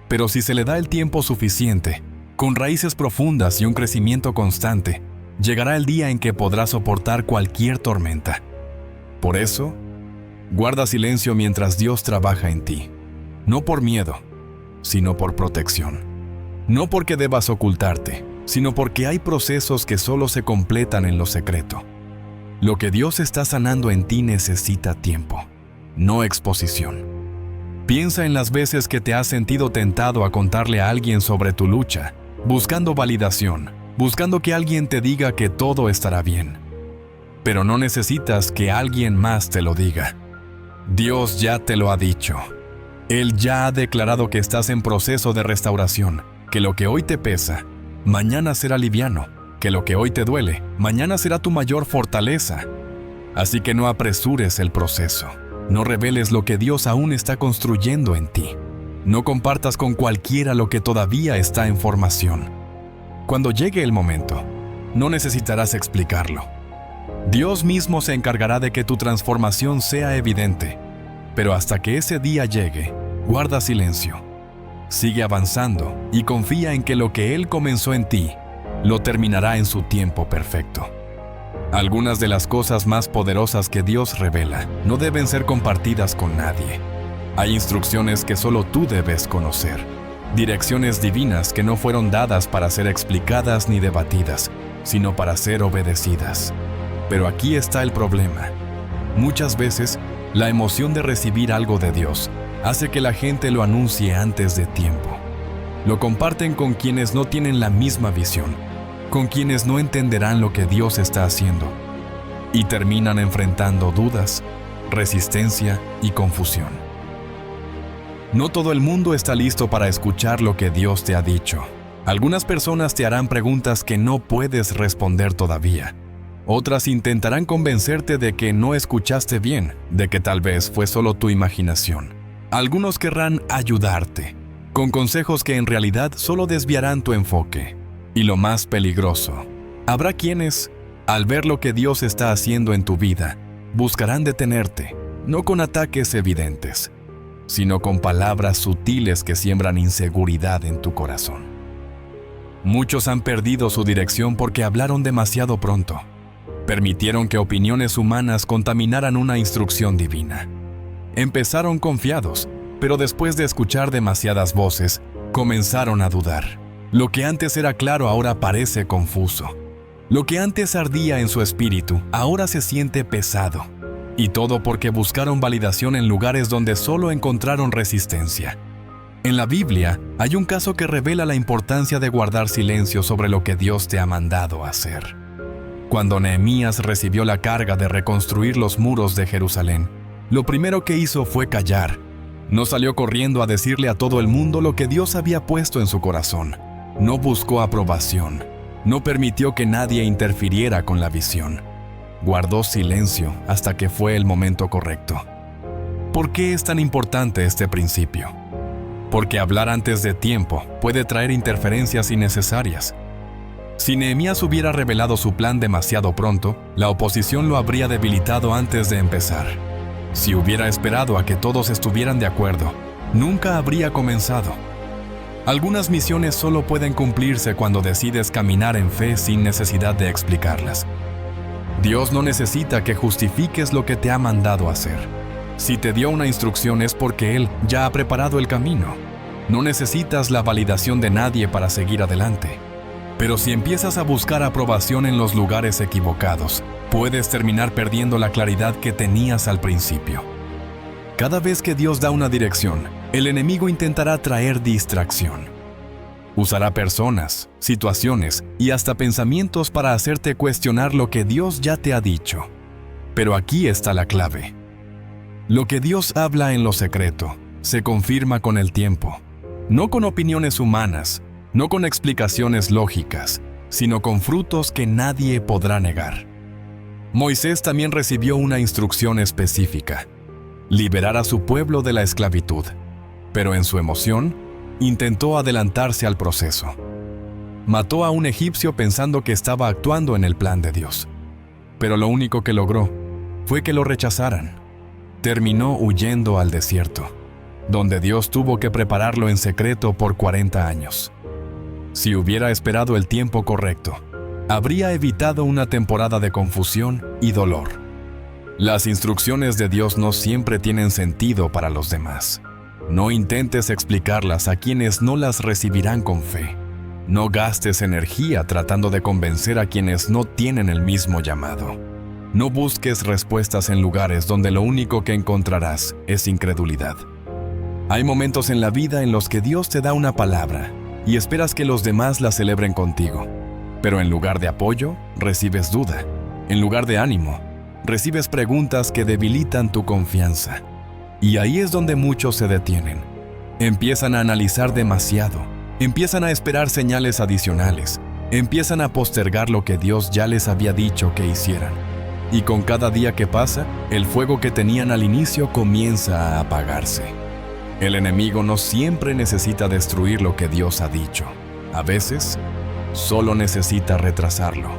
Pero si se le da el tiempo suficiente, con raíces profundas y un crecimiento constante, llegará el día en que podrá soportar cualquier tormenta. Por eso, guarda silencio mientras Dios trabaja en ti. No por miedo, sino por protección. No porque debas ocultarte, sino porque hay procesos que solo se completan en lo secreto. Lo que Dios está sanando en ti necesita tiempo, no exposición. Piensa en las veces que te has sentido tentado a contarle a alguien sobre tu lucha, buscando validación, buscando que alguien te diga que todo estará bien. Pero no necesitas que alguien más te lo diga. Dios ya te lo ha dicho. Él ya ha declarado que estás en proceso de restauración, que lo que hoy te pesa, mañana será liviano, que lo que hoy te duele, mañana será tu mayor fortaleza. Así que no apresures el proceso. No reveles lo que Dios aún está construyendo en ti. No compartas con cualquiera lo que todavía está en formación. Cuando llegue el momento, no necesitarás explicarlo. Dios mismo se encargará de que tu transformación sea evidente. Pero hasta que ese día llegue, guarda silencio. Sigue avanzando y confía en que lo que Él comenzó en ti, lo terminará en su tiempo perfecto. Algunas de las cosas más poderosas que Dios revela no deben ser compartidas con nadie. Hay instrucciones que solo tú debes conocer. Direcciones divinas que no fueron dadas para ser explicadas ni debatidas, sino para ser obedecidas. Pero aquí está el problema. Muchas veces, la emoción de recibir algo de Dios hace que la gente lo anuncie antes de tiempo. Lo comparten con quienes no tienen la misma visión, con quienes no entenderán lo que Dios está haciendo, y terminan enfrentando dudas, resistencia y confusión. No todo el mundo está listo para escuchar lo que Dios te ha dicho. Algunas personas te harán preguntas que no puedes responder todavía. Otras intentarán convencerte de que no escuchaste bien, de que tal vez fue solo tu imaginación. Algunos querrán ayudarte, con consejos que en realidad solo desviarán tu enfoque. Y lo más peligroso, habrá quienes, al ver lo que Dios está haciendo en tu vida, buscarán detenerte, no con ataques evidentes, sino con palabras sutiles que siembran inseguridad en tu corazón. Muchos han perdido su dirección porque hablaron demasiado pronto. Permitieron que opiniones humanas contaminaran una instrucción divina. Empezaron confiados, pero después de escuchar demasiadas voces, comenzaron a dudar. Lo que antes era claro ahora parece confuso. Lo que antes ardía en su espíritu, ahora se siente pesado. Y todo porque buscaron validación en lugares donde solo encontraron resistencia. En la Biblia, hay un caso que revela la importancia de guardar silencio sobre lo que Dios te ha mandado hacer. Cuando Nehemías recibió la carga de reconstruir los muros de Jerusalén, lo primero que hizo fue callar. No salió corriendo a decirle a todo el mundo lo que Dios había puesto en su corazón. No buscó aprobación. No permitió que nadie interfiriera con la visión. Guardó silencio hasta que fue el momento correcto. ¿Por qué es tan importante este principio? porque hablar antes de tiempo puede traer interferencias innecesarias. Si Nehemías hubiera revelado su plan demasiado pronto, la oposición lo habría debilitado antes de empezar. Si hubiera esperado a que todos estuvieran de acuerdo, nunca habría comenzado. Algunas misiones solo pueden cumplirse cuando decides caminar en fe sin necesidad de explicarlas. Dios no necesita que justifiques lo que te ha mandado hacer. Si te dio una instrucción es porque Él ya ha preparado el camino. No necesitas la validación de nadie para seguir adelante. Pero si empiezas a buscar aprobación en los lugares equivocados, puedes terminar perdiendo la claridad que tenías al principio. Cada vez que Dios da una dirección, el enemigo intentará traer distracción. Usará personas, situaciones y hasta pensamientos para hacerte cuestionar lo que Dios ya te ha dicho. Pero aquí está la clave. Lo que Dios habla en lo secreto se confirma con el tiempo, no con opiniones humanas, no con explicaciones lógicas, sino con frutos que nadie podrá negar. Moisés también recibió una instrucción específica: liberar a su pueblo de la esclavitud, pero en su emoción, intentó adelantarse al proceso. Mató a un egipcio pensando que estaba actuando en el plan de Dios, pero lo único que logró fue que lo rechazaran. Terminó huyendo al desierto, donde Dios tuvo que prepararlo en secreto por 40 años. Si hubiera esperado el tiempo correcto, habría evitado una temporada de confusión y dolor. Las instrucciones de Dios no siempre tienen sentido para los demás. No intentes explicarlas a quienes no las recibirán con fe. No gastes energía tratando de convencer a quienes no tienen el mismo llamado. No busques respuestas en lugares donde lo único que encontrarás es incredulidad. Hay momentos en la vida en los que Dios te da una palabra y esperas que los demás la celebren contigo. Pero en lugar de apoyo, recibes duda. En lugar de ánimo, recibes preguntas que debilitan tu confianza. Y ahí es donde muchos se detienen. Empiezan a analizar demasiado. Empiezan a esperar señales adicionales. Empiezan a postergar lo que Dios ya les había dicho que hicieran. Y con cada día que pasa, el fuego que tenían al inicio comienza a apagarse. El enemigo no siempre necesita destruir lo que Dios ha dicho. A veces, solo necesita retrasarlo.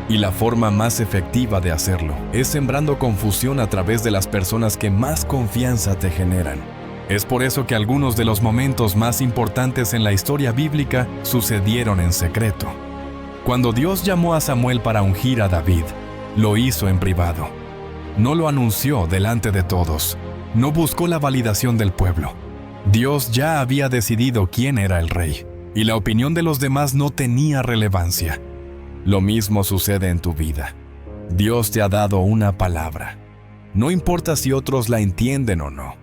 Y la forma más efectiva de hacerlo es sembrando confusión a través de las personas que más confianza te generan. Es por eso que algunos de los momentos más importantes en la historia bíblica sucedieron en secreto. Cuando Dios llamó a Samuel para ungir a David, lo hizo en privado. No lo anunció delante de todos. No buscó la validación del pueblo. Dios ya había decidido quién era el rey, y la opinión de los demás no tenía relevancia. Lo mismo sucede en tu vida. Dios te ha dado una palabra. No importa si otros la entienden o no.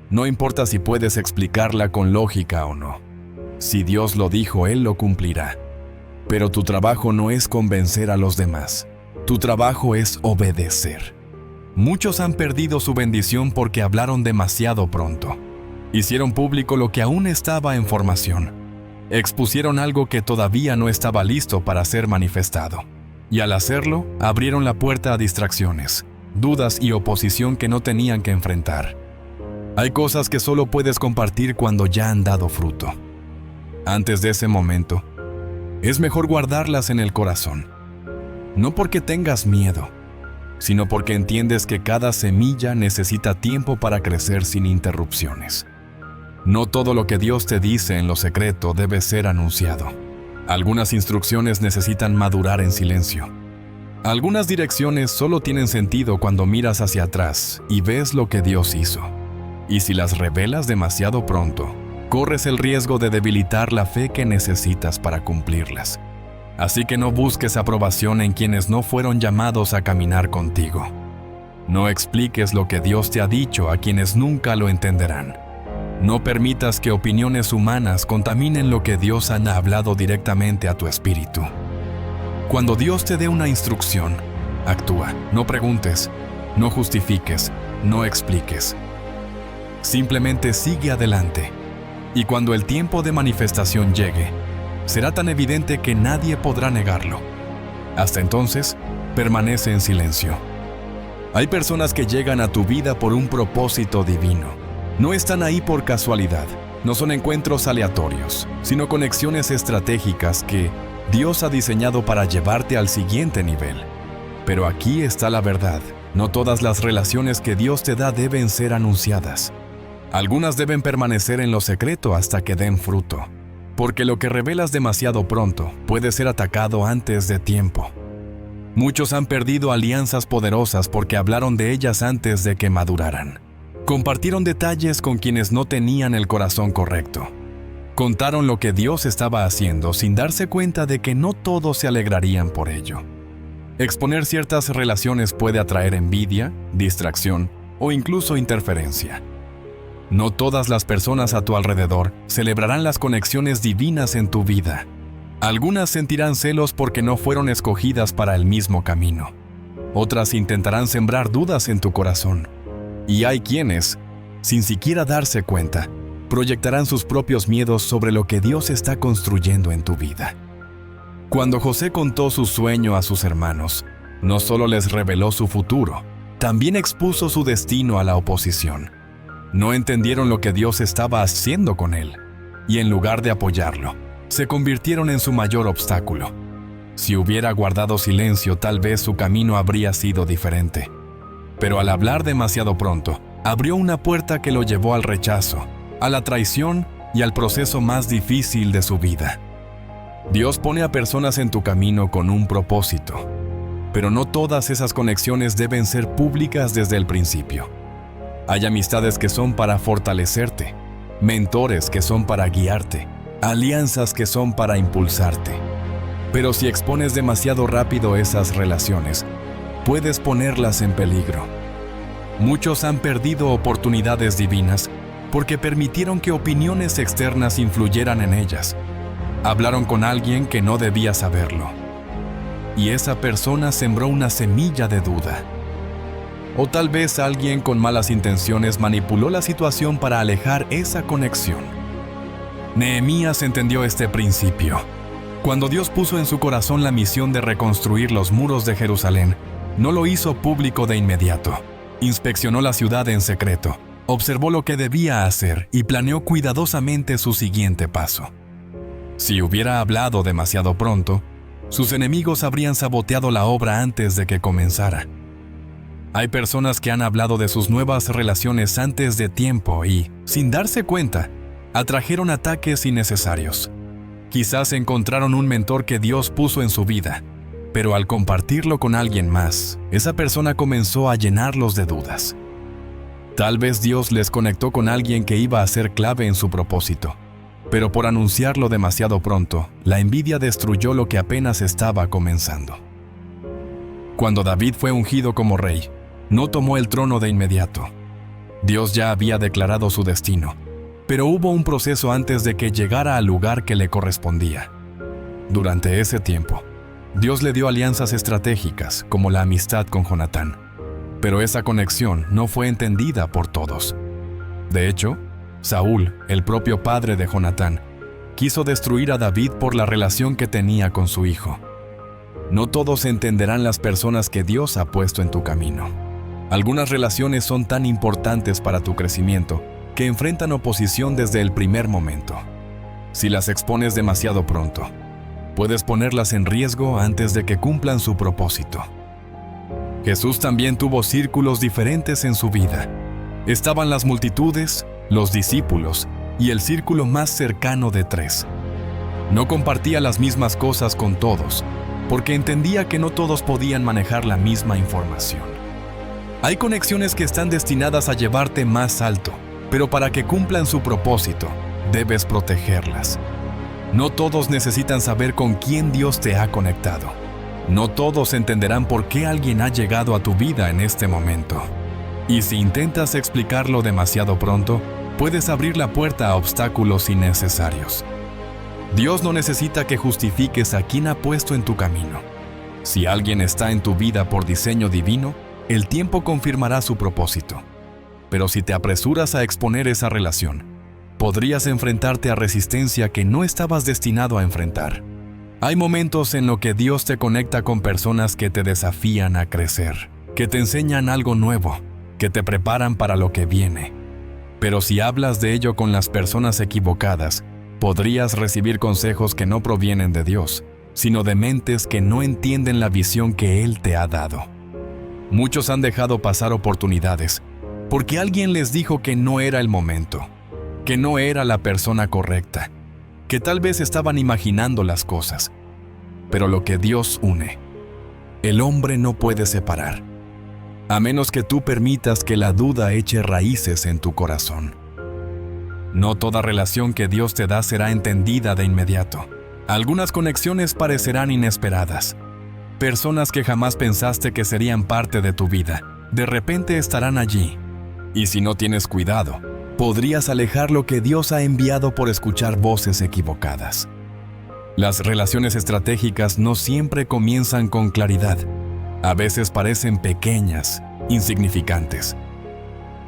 No importa si puedes explicarla con lógica o no. Si Dios lo dijo, Él lo cumplirá. Pero tu trabajo no es convencer a los demás. Tu trabajo es obedecer. Muchos han perdido su bendición porque hablaron demasiado pronto. Hicieron público lo que aún estaba en formación. Expusieron algo que todavía no estaba listo para ser manifestado. Y al hacerlo, abrieron la puerta a distracciones, dudas y oposición que no tenían que enfrentar. Hay cosas que solo puedes compartir cuando ya han dado fruto. Antes de ese momento, es mejor guardarlas en el corazón. No porque tengas miedo, sino porque entiendes que cada semilla necesita tiempo para crecer sin interrupciones. No todo lo que Dios te dice en lo secreto debe ser anunciado. Algunas instrucciones necesitan madurar en silencio. Algunas direcciones solo tienen sentido cuando miras hacia atrás y ves lo que Dios hizo. Y si las revelas demasiado pronto, corres el riesgo de debilitar la fe que necesitas para cumplirlas. Así que no busques aprobación en quienes no fueron llamados a caminar contigo. No expliques lo que Dios te ha dicho a quienes nunca lo entenderán. No permitas que opiniones humanas contaminen lo que Dios ha hablado directamente a tu espíritu. Cuando Dios te dé una instrucción, actúa. No preguntes, no justifiques, no expliques. Simplemente sigue adelante. Y cuando el tiempo de manifestación llegue, será tan evidente que nadie podrá negarlo. Hasta entonces, permanece en silencio. Hay personas que llegan a tu vida por un propósito divino. No están ahí por casualidad. no son encuentros aleatorios, sino conexiones estratégicas que Dios ha diseñado para llevarte al siguiente nivel. Pero aquí está la verdad. No todas las relaciones que Dios te da deben ser anunciadas. Algunas deben permanecer en lo secreto hasta que den fruto, porque lo que revelas demasiado pronto puede ser atacado antes de tiempo. Muchos han perdido alianzas poderosas porque hablaron de ellas antes de que maduraran. Compartieron detalles con quienes no tenían el corazón correcto. Contaron lo que Dios estaba haciendo sin darse cuenta de que no todos se alegrarían por ello. Exponer ciertas relaciones puede atraer envidia, distracción o incluso interferencia. No todas las personas a tu alrededor celebrarán las conexiones divinas en tu vida. Algunas sentirán celos porque no fueron escogidas para el mismo camino. Otras intentarán sembrar dudas en tu corazón. Y hay quienes, sin siquiera darse cuenta, proyectarán sus propios miedos sobre lo que Dios está construyendo en tu vida. Cuando José contó su sueño a sus hermanos, no solo les reveló su futuro, también expuso su destino a la oposición. No entendieron lo que Dios estaba haciendo con él, y en lugar de apoyarlo, se convirtieron en su mayor obstáculo. Si hubiera guardado silencio, tal vez su camino habría sido diferente. Pero al hablar demasiado pronto, abrió una puerta que lo llevó al rechazo, a la traición y al proceso más difícil de su vida. Dios pone a personas en tu camino con un propósito, pero no todas esas conexiones deben ser públicas desde el principio. Hay amistades que son para fortalecerte, mentores que son para guiarte, alianzas que son para impulsarte. Pero si expones demasiado rápido esas relaciones, puedes ponerlas en peligro. Muchos han perdido oportunidades divinas porque permitieron que opiniones externas influyeran en ellas. Hablaron con alguien que no debía saberlo. Y esa persona sembró una semilla de duda. O tal vez alguien con malas intenciones manipuló la situación para alejar esa conexión. Nehemías entendió este principio. Cuando Dios puso en su corazón la misión de reconstruir los muros de Jerusalén, no lo hizo público de inmediato. Inspeccionó la ciudad en secreto, observó lo que debía hacer y planeó cuidadosamente su siguiente paso. Si hubiera hablado demasiado pronto, sus enemigos habrían saboteado la obra antes de que comenzara. Hay personas que han hablado de sus nuevas relaciones antes de tiempo y, sin darse cuenta, atrajeron ataques innecesarios. Quizás encontraron un mentor que Dios puso en su vida, pero al compartirlo con alguien más, esa persona comenzó a llenarlos de dudas. Tal vez Dios les conectó con alguien que iba a ser clave en su propósito, pero por anunciarlo demasiado pronto, la envidia destruyó lo que apenas estaba comenzando. Cuando David fue ungido como rey, no tomó el trono de inmediato. Dios ya había declarado su destino, pero hubo un proceso antes de que llegara al lugar que le correspondía. Durante ese tiempo, Dios le dio alianzas estratégicas, como la amistad con Jonatán, pero esa conexión no fue entendida por todos. De hecho, Saúl, el propio padre de Jonatán, quiso destruir a David por la relación que tenía con su hijo. No todos entenderán las personas que Dios ha puesto en tu camino. Algunas relaciones son tan importantes para tu crecimiento que enfrentan oposición desde el primer momento. Si las expones demasiado pronto, puedes ponerlas en riesgo antes de que cumplan su propósito. Jesús también tuvo círculos diferentes en su vida. Estaban las multitudes, los discípulos y el círculo más cercano de 3. No compartía las mismas cosas con todos, porque entendía que no todos podían manejar la misma información. Hay conexiones que están destinadas a llevarte más alto, pero para que cumplan su propósito, debes protegerlas. No todos necesitan saber con quién Dios te ha conectado. No todos entenderán por qué alguien ha llegado a tu vida en este momento. Y si intentas explicarlo demasiado pronto, puedes abrir la puerta a obstáculos innecesarios. Dios no necesita que justifiques a quién ha puesto en tu camino. Si alguien está en tu vida por diseño divino, el tiempo confirmará su propósito. Pero si te apresuras a exponer esa relación, podrías enfrentarte a resistencia que no estabas destinado a enfrentar. Hay momentos en los que Dios te conecta con personas que te desafían a crecer, que te enseñan algo nuevo, que te preparan para lo que viene. Pero si hablas de ello con las personas equivocadas, podrías recibir consejos que no provienen de Dios, sino de mentes que no entienden la visión que Él te ha dado. Muchos han dejado pasar oportunidades porque alguien les dijo que no era el momento, que no era la persona correcta, que tal vez estaban imaginando las cosas. Pero lo que Dios une, el hombre no puede separar, a menos que tú permitas que la duda eche raíces en tu corazón. No toda relación que Dios te da será entendida de inmediato. Algunas conexiones parecerán inesperadas. Personas que jamás pensaste que serían parte de tu vida, de repente estarán allí. Y si no tienes cuidado, podrías alejar lo que Dios ha enviado por escuchar voces equivocadas. Las relaciones estratégicas no siempre comienzan con claridad. A veces parecen pequeñas, insignificantes.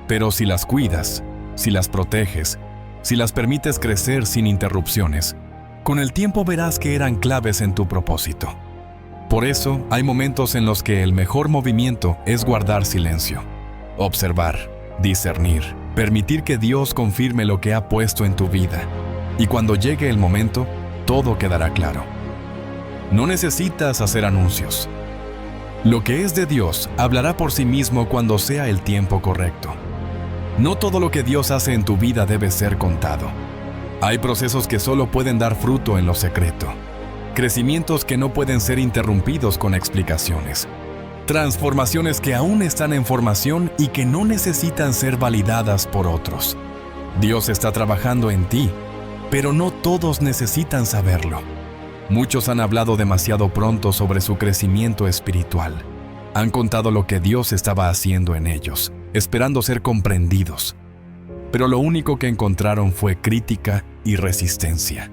Pero si las cuidas, si las proteges, si las permites crecer sin interrupciones, con el tiempo verás que eran claves en tu propósito. Por eso, hay momentos en los que el mejor movimiento es guardar silencio, observar, discernir, permitir que Dios confirme lo que ha puesto en tu vida. Y cuando llegue el momento, todo quedará claro. No necesitas hacer anuncios. Lo que es de Dios hablará por sí mismo cuando sea el tiempo correcto. No todo lo que Dios hace en tu vida debe ser contado. Hay procesos que solo pueden dar fruto en lo secreto. Crecimientos que no pueden ser interrumpidos con explicaciones. Transformaciones que aún están en formación y que no necesitan ser validadas por otros. Dios está trabajando en ti, pero no todos necesitan saberlo. Muchos han hablado demasiado pronto sobre su crecimiento espiritual. Han contado lo que Dios estaba haciendo en ellos, esperando ser comprendidos. Pero lo único que encontraron fue crítica y resistencia.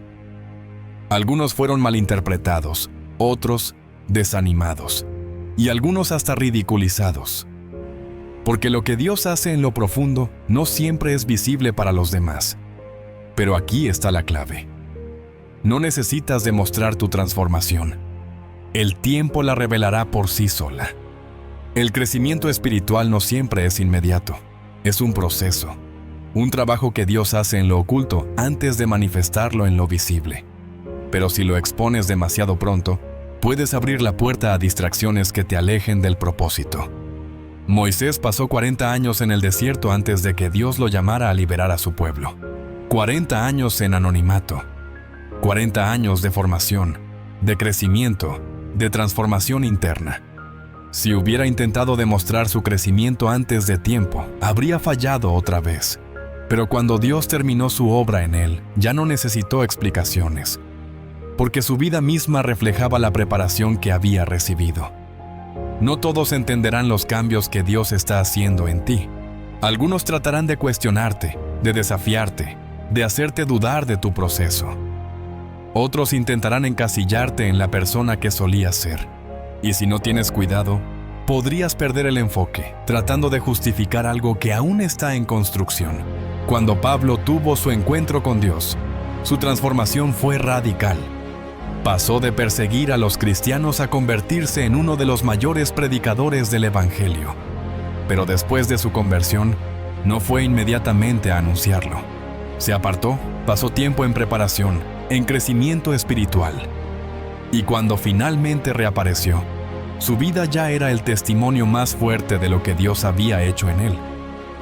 Algunos fueron malinterpretados, otros desanimados, y algunos hasta ridiculizados. Porque lo que Dios hace en lo profundo no siempre es visible para los demás. Pero aquí está la clave. No necesitas demostrar tu transformación. El tiempo la revelará por sí sola. El crecimiento espiritual no siempre es inmediato. Es un proceso. Un trabajo que Dios hace en lo oculto antes de manifestarlo en lo visible. Pero si lo expones demasiado pronto, puedes abrir la puerta a distracciones que te alejen del propósito. Moisés pasó 40 años en el desierto antes de que Dios lo llamara a liberar a su pueblo. 40 años en anonimato. 40 años de formación, de crecimiento, de transformación interna. Si hubiera intentado demostrar su crecimiento antes de tiempo, habría fallado otra vez. Pero cuando Dios terminó su obra en él, ya no necesitó explicaciones, porque su vida misma reflejaba la preparación que había recibido. No todos entenderán los cambios que Dios está haciendo en ti. Algunos tratarán de cuestionarte, de desafiarte, de hacerte dudar de tu proceso. Otros intentarán encasillarte en la persona que solías ser. Y si no tienes cuidado, podrías perder el enfoque, tratando de justificar algo que aún está en construcción. Cuando Pablo tuvo su encuentro con Dios, su transformación fue radical. Pasó de perseguir a los cristianos a convertirse en uno de los mayores predicadores del Evangelio. Pero después de su conversión, no fue inmediatamente a anunciarlo. Se apartó, pasó tiempo en preparación, en crecimiento espiritual. Y cuando finalmente reapareció, su vida ya era el testimonio más fuerte de lo que Dios había hecho en él.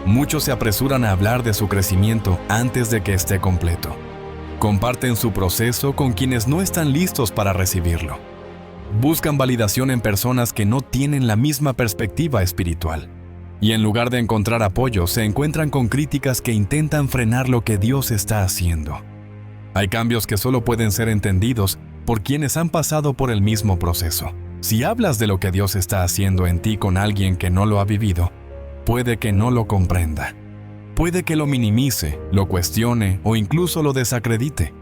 Muchos se apresuran a hablar de su crecimiento antes de que esté completo. Comparten su proceso con quienes no están listos para recibirlo. Buscan validación en personas que no tienen la misma perspectiva espiritual. Y en lugar de encontrar apoyo, se encuentran con críticas que intentan frenar lo que Dios está haciendo. Hay cambios que solo pueden ser entendidos por quienes han pasado por el mismo proceso. Si hablas de lo que Dios está haciendo en ti con alguien que no lo ha vivido, puede que no lo comprenda. Puede que lo minimice, lo cuestione o incluso lo desacredite.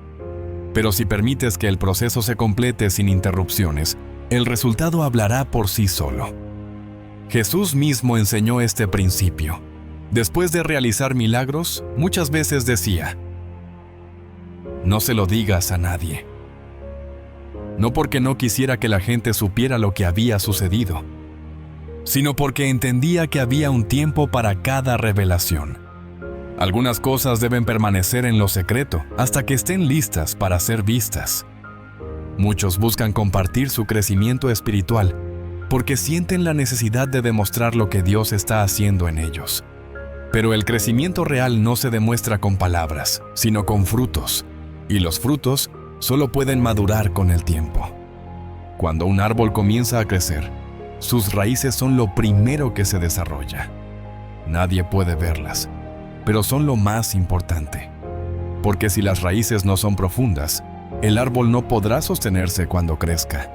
Pero si permites que el proceso se complete sin interrupciones, el resultado hablará por sí solo. Jesús mismo enseñó este principio. Después de realizar milagros, muchas veces decía: no se lo digas a nadie. No porque no quisiera que la gente supiera lo que había sucedido, sino porque entendía que había un tiempo para cada revelación. Algunas cosas deben permanecer en lo secreto hasta que estén listas para ser vistas. Muchos buscan compartir su crecimiento espiritual porque sienten la necesidad de demostrar lo que Dios está haciendo en ellos. Pero el crecimiento real no se demuestra con palabras, sino con frutos, y los frutos solo pueden madurar con el tiempo. Cuando un árbol comienza a crecer, sus raíces son lo primero que se desarrolla. Nadie puede verlas, pero son lo más importante. Porque si las raíces no son profundas, el árbol no podrá sostenerse cuando crezca.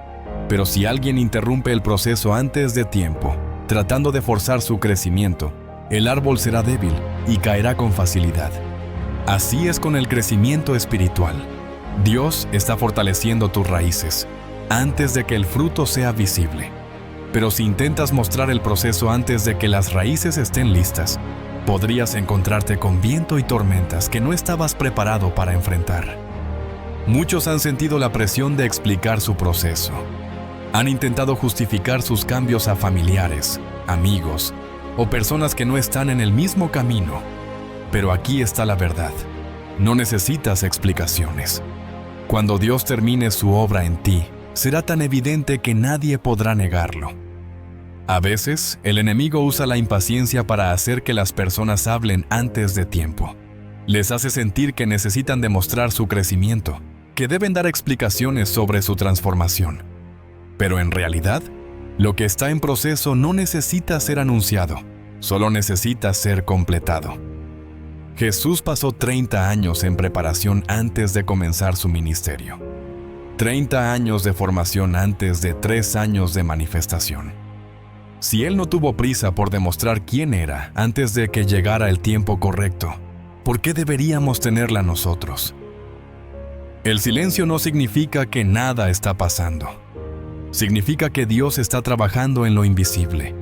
Pero si alguien interrumpe el proceso antes de tiempo, tratando de forzar su crecimiento, el árbol será débil y caerá con facilidad. Así es con el crecimiento espiritual. Dios está fortaleciendo tus raíces antes de que el fruto sea visible. Pero si intentas mostrar el proceso antes de que las raíces estén listas, podrías encontrarte con viento y tormentas que no estabas preparado para enfrentar. Muchos han sentido la presión de explicar su proceso. Han intentado justificar sus cambios a familiares, amigos o personas que no están en el mismo camino. Pero aquí está la verdad. No necesitas explicaciones. Cuando Dios termine su obra en ti, será tan evidente que nadie podrá negarlo. A veces, el enemigo usa la impaciencia para hacer que las personas hablen antes de tiempo. Les hace sentir que necesitan demostrar su crecimiento, que deben dar explicaciones sobre su transformación. Pero en realidad, lo que está en proceso no necesita ser anunciado, solo necesita ser completado. Jesús pasó 30 años en preparación antes de comenzar su ministerio. 30 años de formación antes de 3 años de manifestación. Si Él no tuvo prisa por demostrar quién era antes de que llegara el tiempo correcto, ¿por qué deberíamos tenerla nosotros? El silencio no significa que nada está pasando. Significa que Dios está trabajando en lo invisible.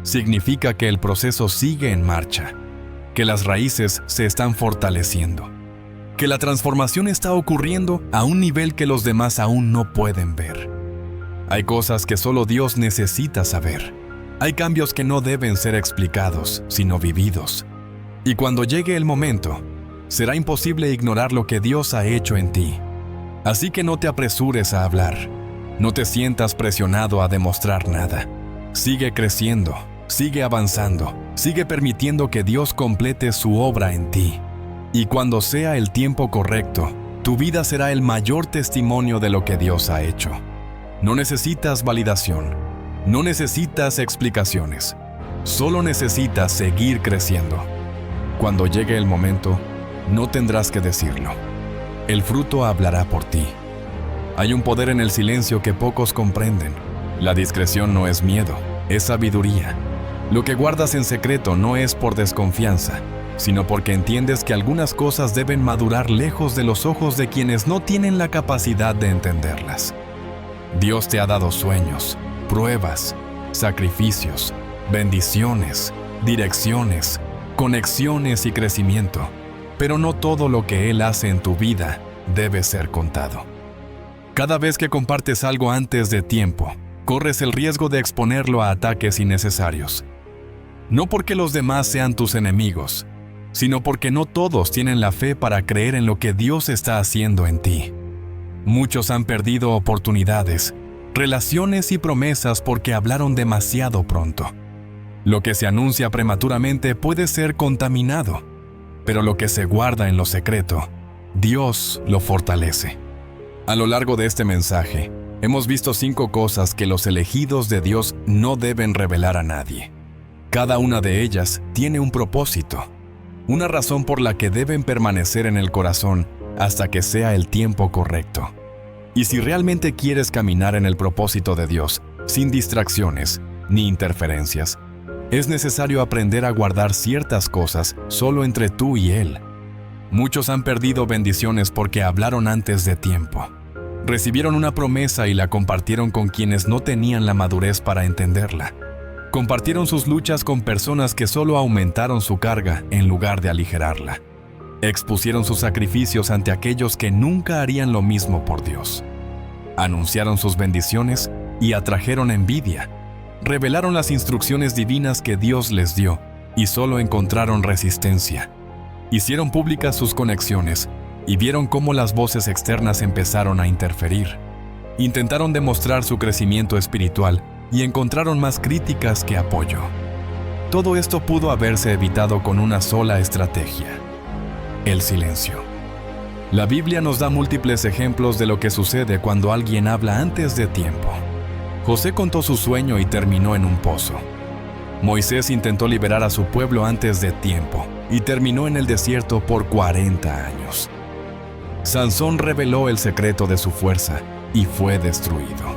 Significa que el proceso sigue en marcha, que las raíces se están fortaleciendo, que la transformación está ocurriendo a un nivel que los demás aún no pueden ver. Hay cosas que solo Dios necesita saber. Hay cambios que no deben ser explicados, sino vividos. Y cuando llegue el momento, será imposible ignorar lo que Dios ha hecho en ti. Así que no te apresures a hablar. No te sientas presionado a demostrar nada. Sigue creciendo, sigue avanzando, sigue permitiendo que Dios complete su obra en ti. Y cuando sea el tiempo correcto, tu vida será el mayor testimonio de lo que Dios ha hecho. No necesitas validación, no necesitas explicaciones, solo necesitas seguir creciendo. Cuando llegue el momento, no tendrás que decirlo. El fruto hablará por ti. Hay un poder en el silencio que pocos comprenden. La discreción no es miedo, es sabiduría. Lo que guardas en secreto no es por desconfianza, sino porque entiendes que algunas cosas deben madurar lejos de los ojos de quienes no tienen la capacidad de entenderlas. Dios te ha dado sueños, pruebas, sacrificios, bendiciones, direcciones, conexiones y crecimiento, pero no todo lo que Él hace en tu vida debe ser contado. Cada vez que compartes algo antes de tiempo, corres el riesgo de exponerlo a ataques innecesarios. No porque los demás sean tus enemigos, sino porque no todos tienen la fe para creer en lo que Dios está haciendo en ti. Muchos han perdido oportunidades, relaciones y promesas porque hablaron demasiado pronto. Lo que se anuncia prematuramente puede ser contaminado, pero lo que se guarda en lo secreto, Dios lo fortalece. A lo largo de este mensaje, hemos visto 5 cosas que los elegidos de Dios no deben revelar a nadie. Cada una de ellas tiene un propósito, una razón por la que deben permanecer en el corazón hasta que sea el tiempo correcto. Y si realmente quieres caminar en el propósito de Dios, sin distracciones ni interferencias, es necesario aprender a guardar ciertas cosas solo entre tú y Él. Muchos han perdido bendiciones porque hablaron antes de tiempo. Recibieron una promesa y la compartieron con quienes no tenían la madurez para entenderla. Compartieron sus luchas con personas que solo aumentaron su carga en lugar de aligerarla. Expusieron sus sacrificios ante aquellos que nunca harían lo mismo por Dios. Anunciaron sus bendiciones y atrajeron envidia. Revelaron las instrucciones divinas que Dios les dio y solo encontraron resistencia. Hicieron públicas sus conexiones y vieron cómo las voces externas empezaron a interferir. Intentaron demostrar su crecimiento espiritual y encontraron más críticas que apoyo. Todo esto pudo haberse evitado con una sola estrategia: el silencio. La Biblia nos da múltiples ejemplos de lo que sucede cuando alguien habla antes de tiempo. José contó su sueño y terminó en un pozo. Moisés intentó liberar a su pueblo antes de tiempo y terminó en el desierto por 40 años. Sansón reveló el secreto de su fuerza y fue destruido.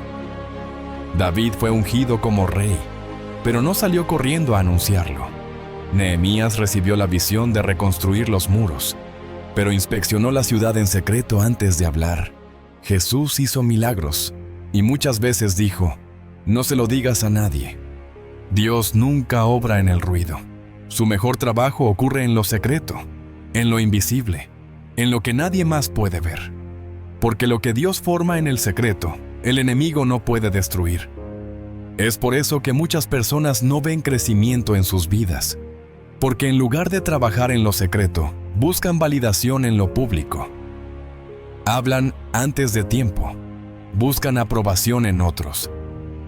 David fue ungido como rey, pero no salió corriendo a anunciarlo. Nehemías recibió la visión de reconstruir los muros, pero inspeccionó la ciudad en secreto antes de hablar. Jesús hizo milagros y muchas veces dijo: no se lo digas a nadie. Dios nunca obra en el ruido. Su mejor trabajo ocurre en lo secreto, en lo invisible, en lo que nadie más puede ver. Porque lo que Dios forma en el secreto, el enemigo no puede destruir. Es por eso que muchas personas no ven crecimiento en sus vidas, porque en lugar de trabajar en lo secreto, buscan validación en lo público. Hablan antes de tiempo, buscan aprobación en otros,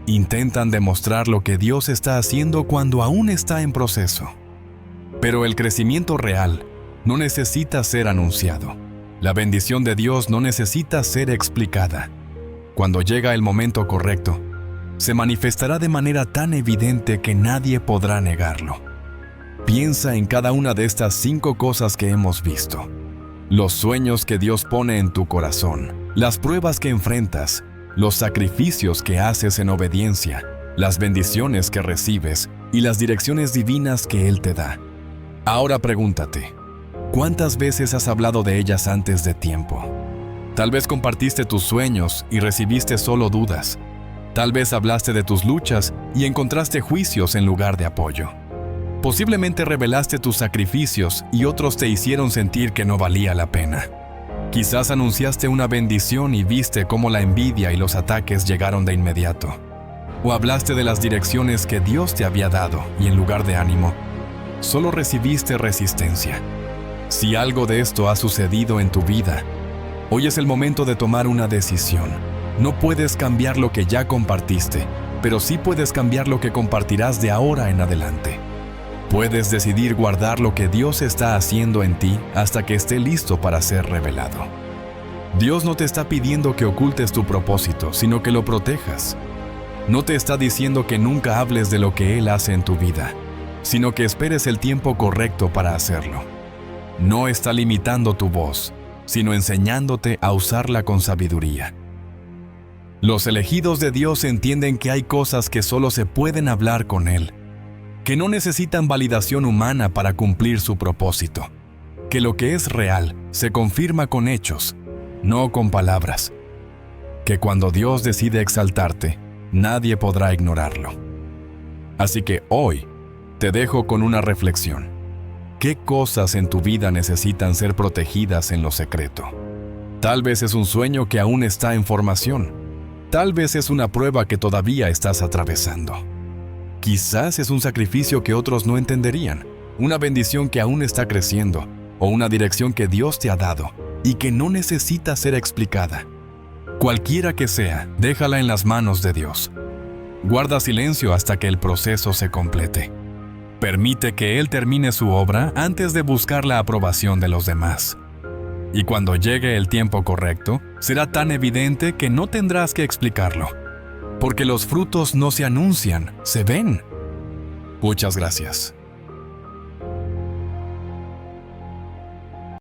intentan demostrar lo que Dios está haciendo cuando aún está en proceso. Pero el crecimiento real no necesita ser anunciado. La bendición de Dios no necesita ser explicada. Cuando llega el momento correcto, se manifestará de manera tan evidente que nadie podrá negarlo. Piensa en cada una de estas 5 cosas que hemos visto: los sueños que Dios pone en tu corazón, las pruebas que enfrentas, los sacrificios que haces en obediencia, las bendiciones que recibes y las direcciones divinas que Él te da. Ahora pregúntate: ¿cuántas veces has hablado de ellas antes de tiempo? Tal vez compartiste tus sueños y recibiste solo dudas. Tal vez hablaste de tus luchas y encontraste juicios en lugar de apoyo. Posiblemente revelaste tus sacrificios y otros te hicieron sentir que no valía la pena. Quizás anunciaste una bendición y viste cómo la envidia y los ataques llegaron de inmediato. O hablaste de las direcciones que Dios te había dado y en lugar de ánimo, solo recibiste resistencia. Si algo de esto ha sucedido en tu vida, hoy es el momento de tomar una decisión. No puedes cambiar lo que ya compartiste, pero sí puedes cambiar lo que compartirás de ahora en adelante. Puedes decidir guardar lo que Dios está haciendo en ti hasta que esté listo para ser revelado. Dios no te está pidiendo que ocultes tu propósito, sino que lo protejas. No te está diciendo que nunca hables de lo que Él hace en tu vida, sino que esperes el tiempo correcto para hacerlo. No está limitando tu voz, sino enseñándote a usarla con sabiduría. Los elegidos de Dios entienden que hay cosas que solo se pueden hablar con Él, que no necesitan validación humana para cumplir su propósito, que lo que es real se confirma con hechos, no con palabras, que cuando Dios decide exaltarte, nadie podrá ignorarlo. Así que hoy te dejo con una reflexión. ¿Qué cosas en tu vida necesitan ser protegidas en lo secreto? Tal vez es un sueño que aún está en formación. Tal vez es una prueba que todavía estás atravesando. Quizás es un sacrificio que otros no entenderían, una bendición que aún está creciendo, o una dirección que Dios te ha dado y que no necesita ser explicada. Cualquiera que sea, déjala en las manos de Dios. Guarda silencio hasta que el proceso se complete. Permite que Él termine su obra antes de buscar la aprobación de los demás. Y cuando llegue el tiempo correcto, será tan evidente que no tendrás que explicarlo. Porque los frutos no se anuncian, se ven. Muchas gracias.